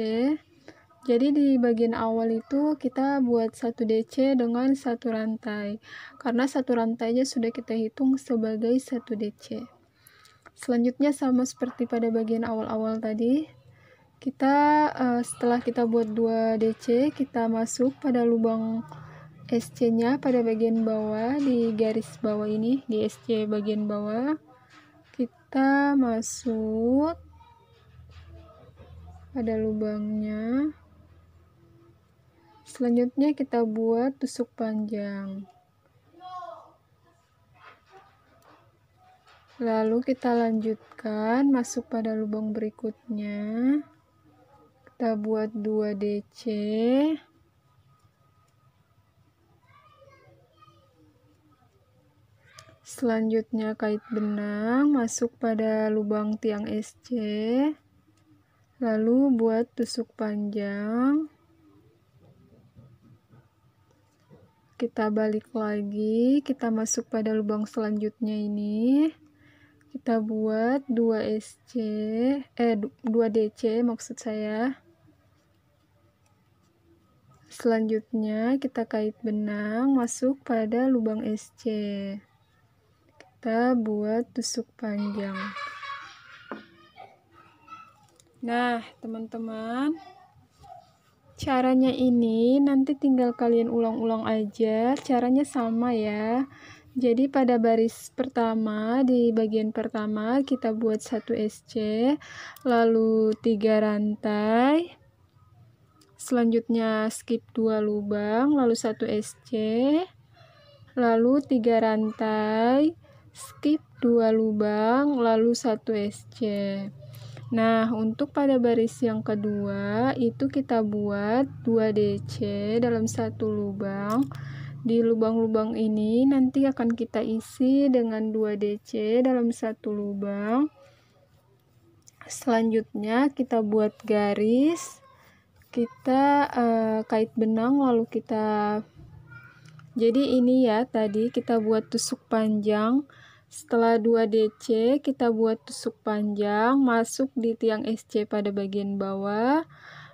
Jadi di bagian awal itu kita buat 1 DC dengan 1 rantai, karena 1 rantainya sudah kita hitung sebagai 1 DC. Selanjutnya sama seperti pada bagian awal-awal tadi, kita setelah kita buat 2 DC, kita masuk pada lubang SC-nya pada bagian bawah, di garis bawah ini, di SC bagian bawah. Kita masuk pada lubangnya. Selanjutnya kita buat tusuk panjang. Lalu kita lanjutkan masuk pada lubang berikutnya. Kita buat 2 DC. Selanjutnya kait benang, masuk pada lubang tiang SC. Lalu buat tusuk panjang. Kita balik lagi, kita masuk pada lubang selanjutnya ini. Kita buat 2 DC maksud saya. Selanjutnya kita kait benang, masuk pada lubang SC. Kita buat tusuk panjang. Nah, teman-teman, caranya ini nanti tinggal kalian ulang-ulang aja. Caranya sama ya. Jadi pada baris pertama, di bagian pertama kita buat 1 SC, lalu 3 rantai. Selanjutnya skip 2 lubang, lalu 1 SC, lalu 3 rantai, skip 2 lubang, lalu 1 SC. Nah, untuk pada baris yang kedua itu kita buat 2 DC dalam 1 lubang. Di lubang-lubang ini nanti akan kita isi dengan 2 DC dalam 1 lubang. Selanjutnya kita buat garis, kita kait benang, lalu kita, jadi ini ya, tadi kita buat tusuk panjang. Setelah 2 DC kita buat tusuk panjang, masuk di tiang SC pada bagian bawah,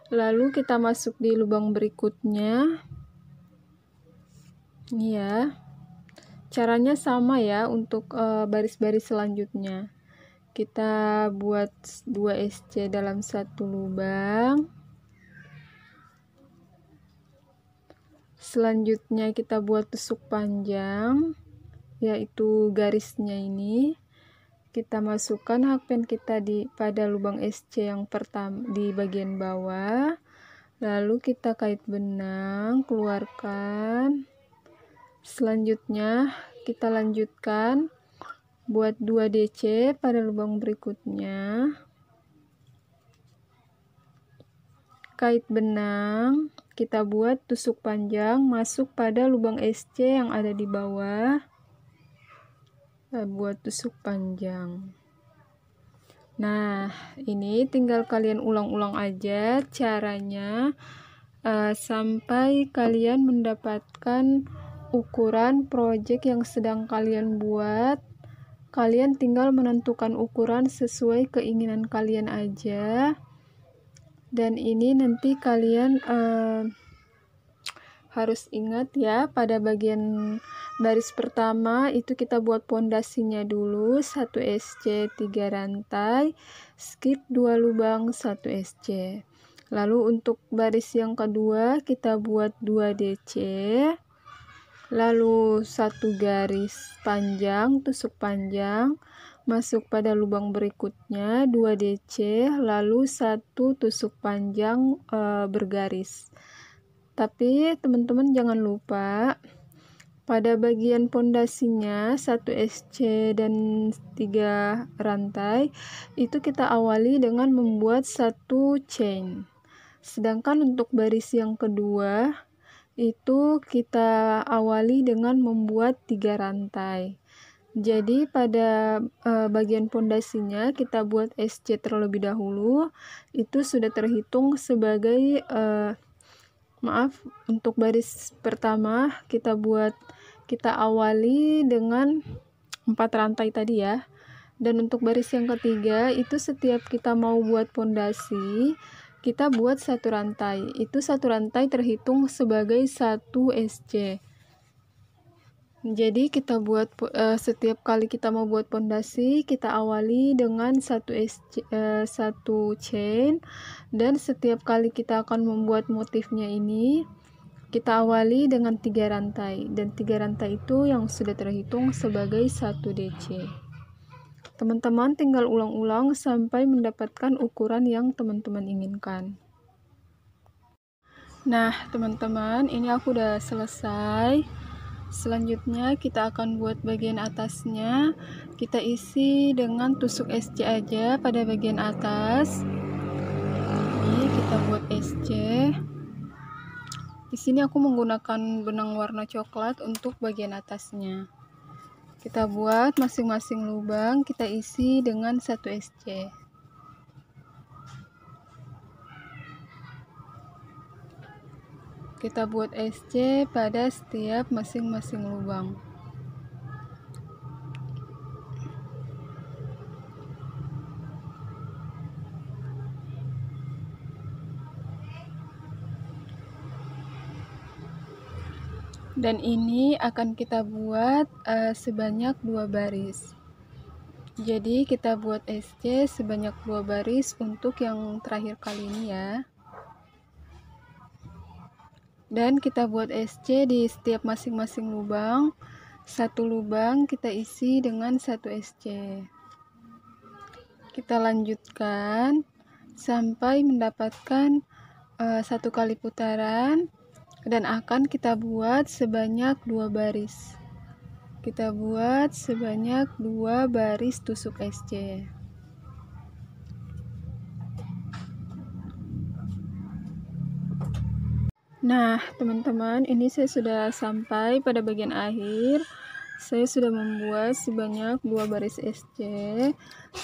lalu kita masuk di lubang berikutnya. Ini ya, caranya sama ya untuk baris-baris selanjutnya. Kita buat 2 SC dalam 1 lubang. Selanjutnya kita buat tusuk panjang, yaitu garisnya ini. Kita masukkan hakpen kita pada lubang SC yang pertama di bagian bawah. Lalu kita kait benang, keluarkan. Selanjutnya kita lanjutkan buat 2 DC pada lubang berikutnya, kait benang, kita buat tusuk panjang masuk pada lubang SC yang ada di bawah, buat tusuk panjang. Nah, ini tinggal kalian ulang-ulang aja caranya sampai kalian mendapatkan ukuran project yang sedang kalian buat. Kalian tinggal menentukan ukuran sesuai keinginan kalian aja. Dan ini nanti kalian harus ingat ya, pada bagian baris pertama itu kita buat pondasinya dulu, 1 SC 3 rantai, skip 2 lubang, 1 SC. Lalu untuk baris yang kedua kita buat 2 DC, lalu 1 garis panjang, tusuk panjang, masuk pada lubang berikutnya 2 DC, lalu 1 tusuk panjang bergaris. Tapi teman-teman jangan lupa pada bagian pondasinya 1 SC dan 3 rantai itu kita awali dengan membuat 1 chain. Sedangkan untuk baris yang kedua itu kita awali dengan membuat 3 rantai. Jadi pada bagian pondasinya kita buat SC terlebih dahulu, itu sudah terhitung sebagai untuk baris pertama kita awali dengan 4 rantai tadi ya. Dan untuk baris yang ketiga itu setiap kita mau buat pondasi kita buat 1 rantai, itu 1 rantai terhitung sebagai 1 SC. Jadi kita buat setiap kali kita mau buat pondasi kita awali dengan 1 chain, dan setiap kali kita akan membuat motifnya ini kita awali dengan 3 rantai, dan 3 rantai itu yang sudah terhitung sebagai 1 DC. Teman-teman tinggal ulang-ulang sampai mendapatkan ukuran yang teman-teman inginkan. Nah, teman-teman, ini aku udah selesai. Selanjutnya kita akan buat bagian atasnya. Kita isi dengan tusuk SC aja pada bagian atas. Ini kita buat SC. Di sini aku menggunakan benang warna coklat untuk bagian atasnya. Kita buat masing-masing lubang, kita isi dengan 1 SC. Kita buat SC pada setiap masing-masing lubang. Dan ini akan kita buat sebanyak 2 baris. Jadi kita buat SC sebanyak 2 baris untuk yang terakhir kali ini ya. Dan kita buat SC di setiap masing-masing lubang. 1 lubang kita isi dengan 1 SC. Kita lanjutkan sampai mendapatkan 1 kali putaran, dan akan kita buat sebanyak 2 baris. Kita buat sebanyak 2 baris tusuk SC. Nah, teman-teman, ini saya sudah sampai pada bagian akhir. Saya sudah membuat sebanyak 2 baris SC.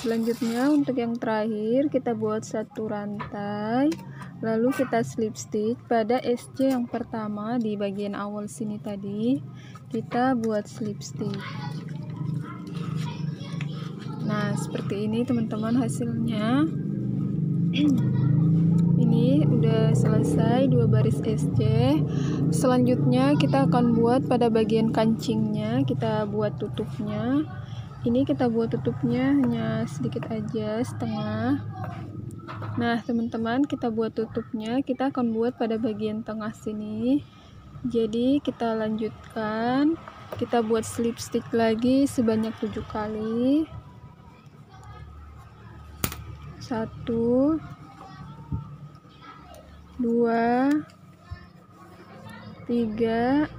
Selanjutnya untuk yang terakhir kita buat 1 rantai, lalu kita slip stitch pada SC yang pertama di bagian awal sini tadi. Kita buat slip stitch. Nah, seperti ini teman-teman hasilnya. Ini udah selesai 2 baris SC. Selanjutnya kita akan buat pada bagian kancingnya, kita buat tutupnya. Ini kita buat tutupnya hanya sedikit aja, setengah. Nah teman-teman, kita buat tutupnya, kita akan buat pada bagian tengah sini. Jadi kita lanjutkan, kita buat slip stitch lagi sebanyak 7 kali. 1, 2, 3,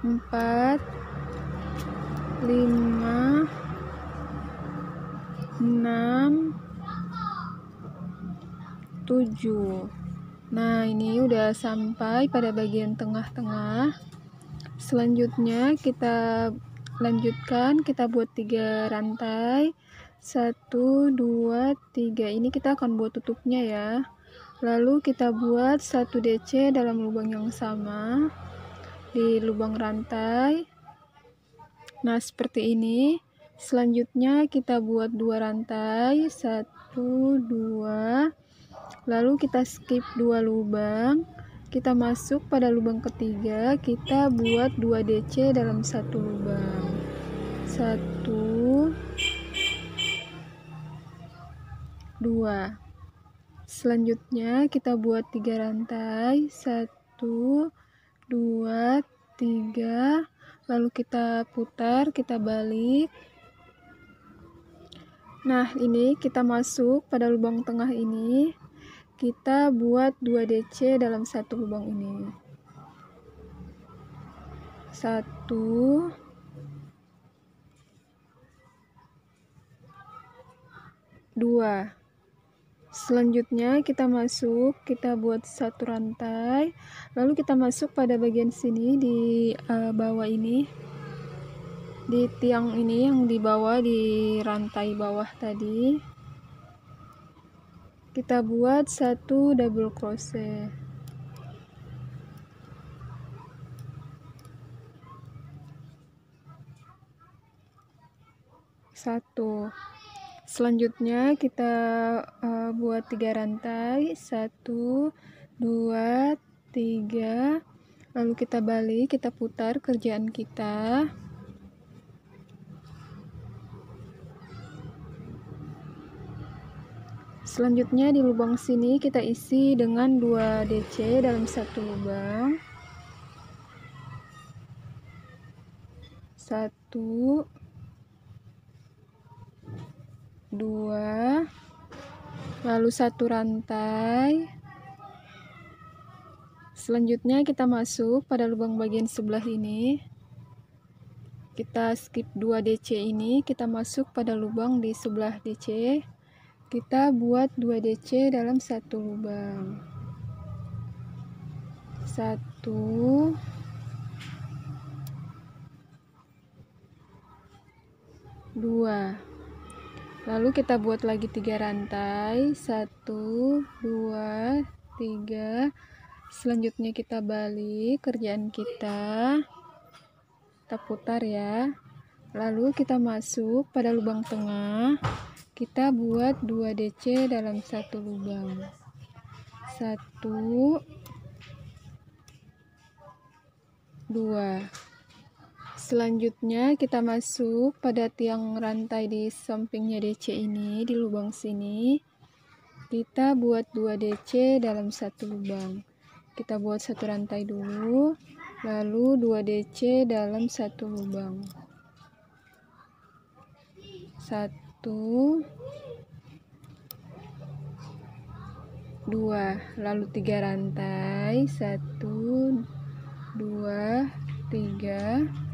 4, 5, 6, 7. Nah, ini udah sampai pada bagian tengah-tengah. Selanjutnya kita lanjutkan, kita buat 3 rantai. 1, 2, 3. Ini kita akan buat tutupnya ya. Lalu kita buat 1 DC dalam lubang yang sama di lubang rantai. Nah, seperti ini. Selanjutnya kita buat 2 rantai, 1, 2. Lalu kita skip 2 lubang. Kita masuk pada lubang ketiga, kita buat 2 DC dalam 1 lubang. 1, 2. Selanjutnya kita buat 3 rantai, 1, 2, 3. Lalu kita putar, kita balik. Nah, ini kita masuk pada lubang tengah ini. Kita buat 2 DC dalam 1 lubang ini. 1, 2. Selanjutnya kita masuk, kita buat 1 rantai, lalu kita masuk pada bagian sini di bawah ini, di tiang ini yang di bawah, di rantai bawah tadi. Kita buat 1 double crochet. 1. Selanjutnya kita buat 3 rantai, 1, 2, 3. Lalu kita balik, kita putar kerjaan kita. Selanjutnya di lubang sini kita isi dengan 2 DC dalam 1 lubang. 1, 2, lalu 1 rantai. Selanjutnya kita masuk pada lubang bagian sebelah ini, kita skip 2 DC ini, kita masuk pada lubang di sebelah DC, kita buat 2 DC dalam 1 lubang. 1, 2. Lalu kita buat lagi 3 rantai, 1, 2, 3. Selanjutnya kita balik kerjaan kita putar ya. Lalu kita masuk pada lubang tengah, kita buat 2 DC dalam 1 lubang. 1, 2. Selanjutnya kita masuk pada tiang rantai di sampingnya DC ini, di lubang sini. Kita buat 2 DC dalam 1 lubang. Kita buat 1 rantai dulu, lalu 2 DC dalam 1 lubang. 1, 2, lalu 3 rantai, 1, 2, 3.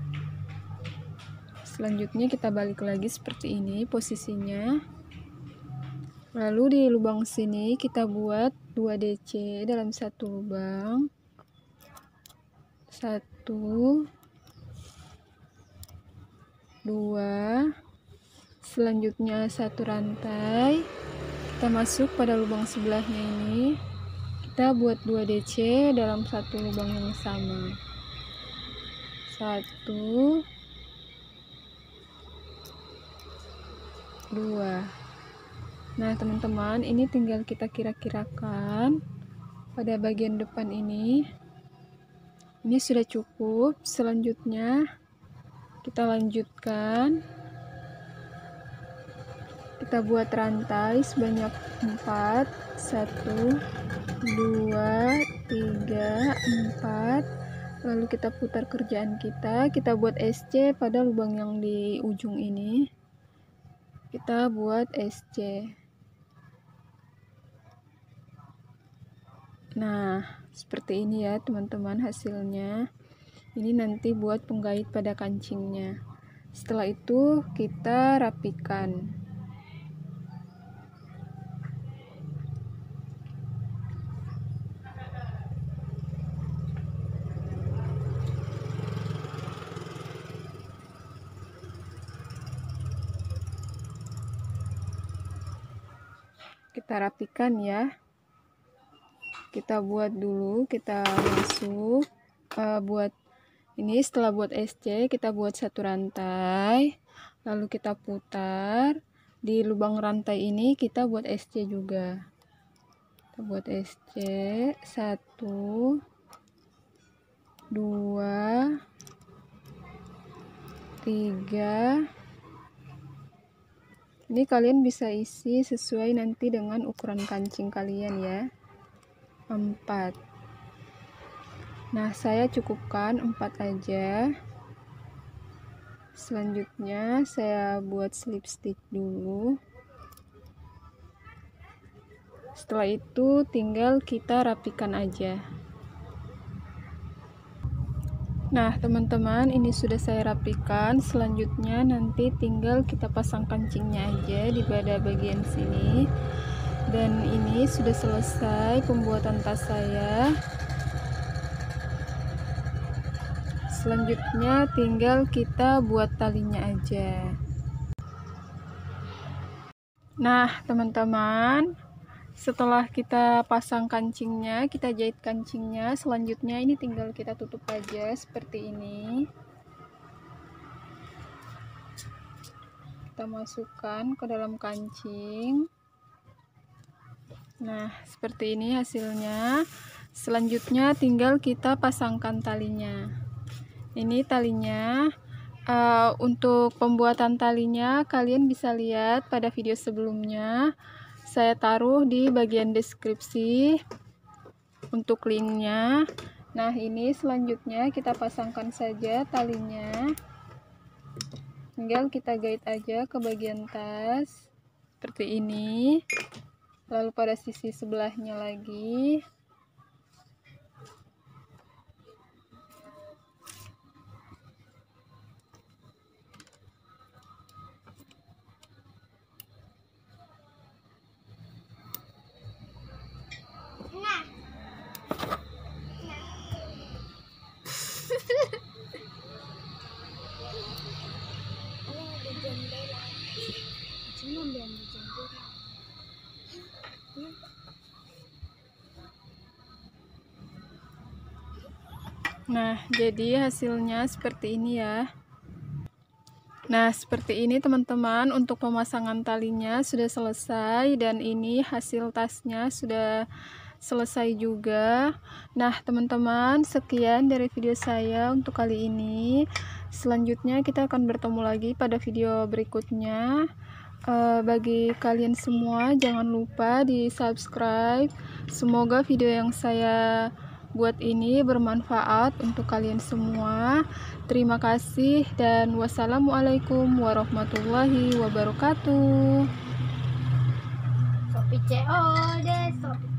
Selanjutnya kita balik lagi seperti ini posisinya. Lalu di lubang sini kita buat 2 DC dalam satu lubang. 1 2, selanjutnya 1 rantai, kita masuk pada lubang sebelahnya ini, kita buat 2 DC dalam satu lubang yang sama. 1 2. Nah teman-teman, ini tinggal kita kira-kirakan pada bagian depan ini sudah cukup. Selanjutnya kita lanjutkan, kita buat rantai sebanyak 4, 1 2 3 4, lalu kita putar kerjaan kita buat SC pada lubang yang di ujung ini, kita buat SC. Nah seperti ini ya teman-teman hasilnya. Ini nanti buat penggait pada kancingnya. Setelah itu kita rapikan. Kita rapikan ya. Kita buat dulu, kita masuk buat ini. Setelah buat SC, kita buat 1 rantai, lalu kita putar. Di lubang rantai ini kita buat SC juga. Kita buat SC 1 2 3. Ini kalian bisa isi sesuai nanti dengan ukuran kancing kalian ya. 4. Nah saya cukupkan 4 aja. Selanjutnya saya buat slip stitch dulu. Setelah itu tinggal kita rapikan aja. Nah teman-teman, ini sudah saya rapikan. Selanjutnya nanti tinggal kita pasang kancingnya aja di pada bagian sini. Dan ini sudah selesai pembuatan tas saya. Selanjutnya tinggal kita buat talinya aja. Nah teman-teman, setelah kita pasang kancingnya, kita jahit kancingnya, selanjutnya ini tinggal kita tutup aja seperti ini. Kita masukkan ke dalam kancing. Nah seperti ini hasilnya. Selanjutnya tinggal kita pasangkan talinya. Ini talinya. Untuk pembuatan talinya kalian bisa lihat pada video sebelumnya, saya taruh di bagian deskripsi untuk linknya. Nah ini selanjutnya kita pasangkan saja talinya, tinggal kita gait aja ke bagian tas seperti ini, lalu pada sisi sebelahnya lagi. Nah jadi hasilnya seperti ini ya. Nah seperti ini teman-teman, untuk pemasangan talinya sudah selesai, dan ini hasil tasnya sudah selesai juga. Nah teman-teman, sekian dari video saya untuk kali ini. Selanjutnya kita akan bertemu lagi pada video berikutnya. Bagi kalian semua jangan lupa di subscribe. Semoga video yang saya buat ini bermanfaat untuk kalian semua. Terima kasih dan wassalamualaikum warahmatullahi wabarakatuh. Sopi COD, Sopi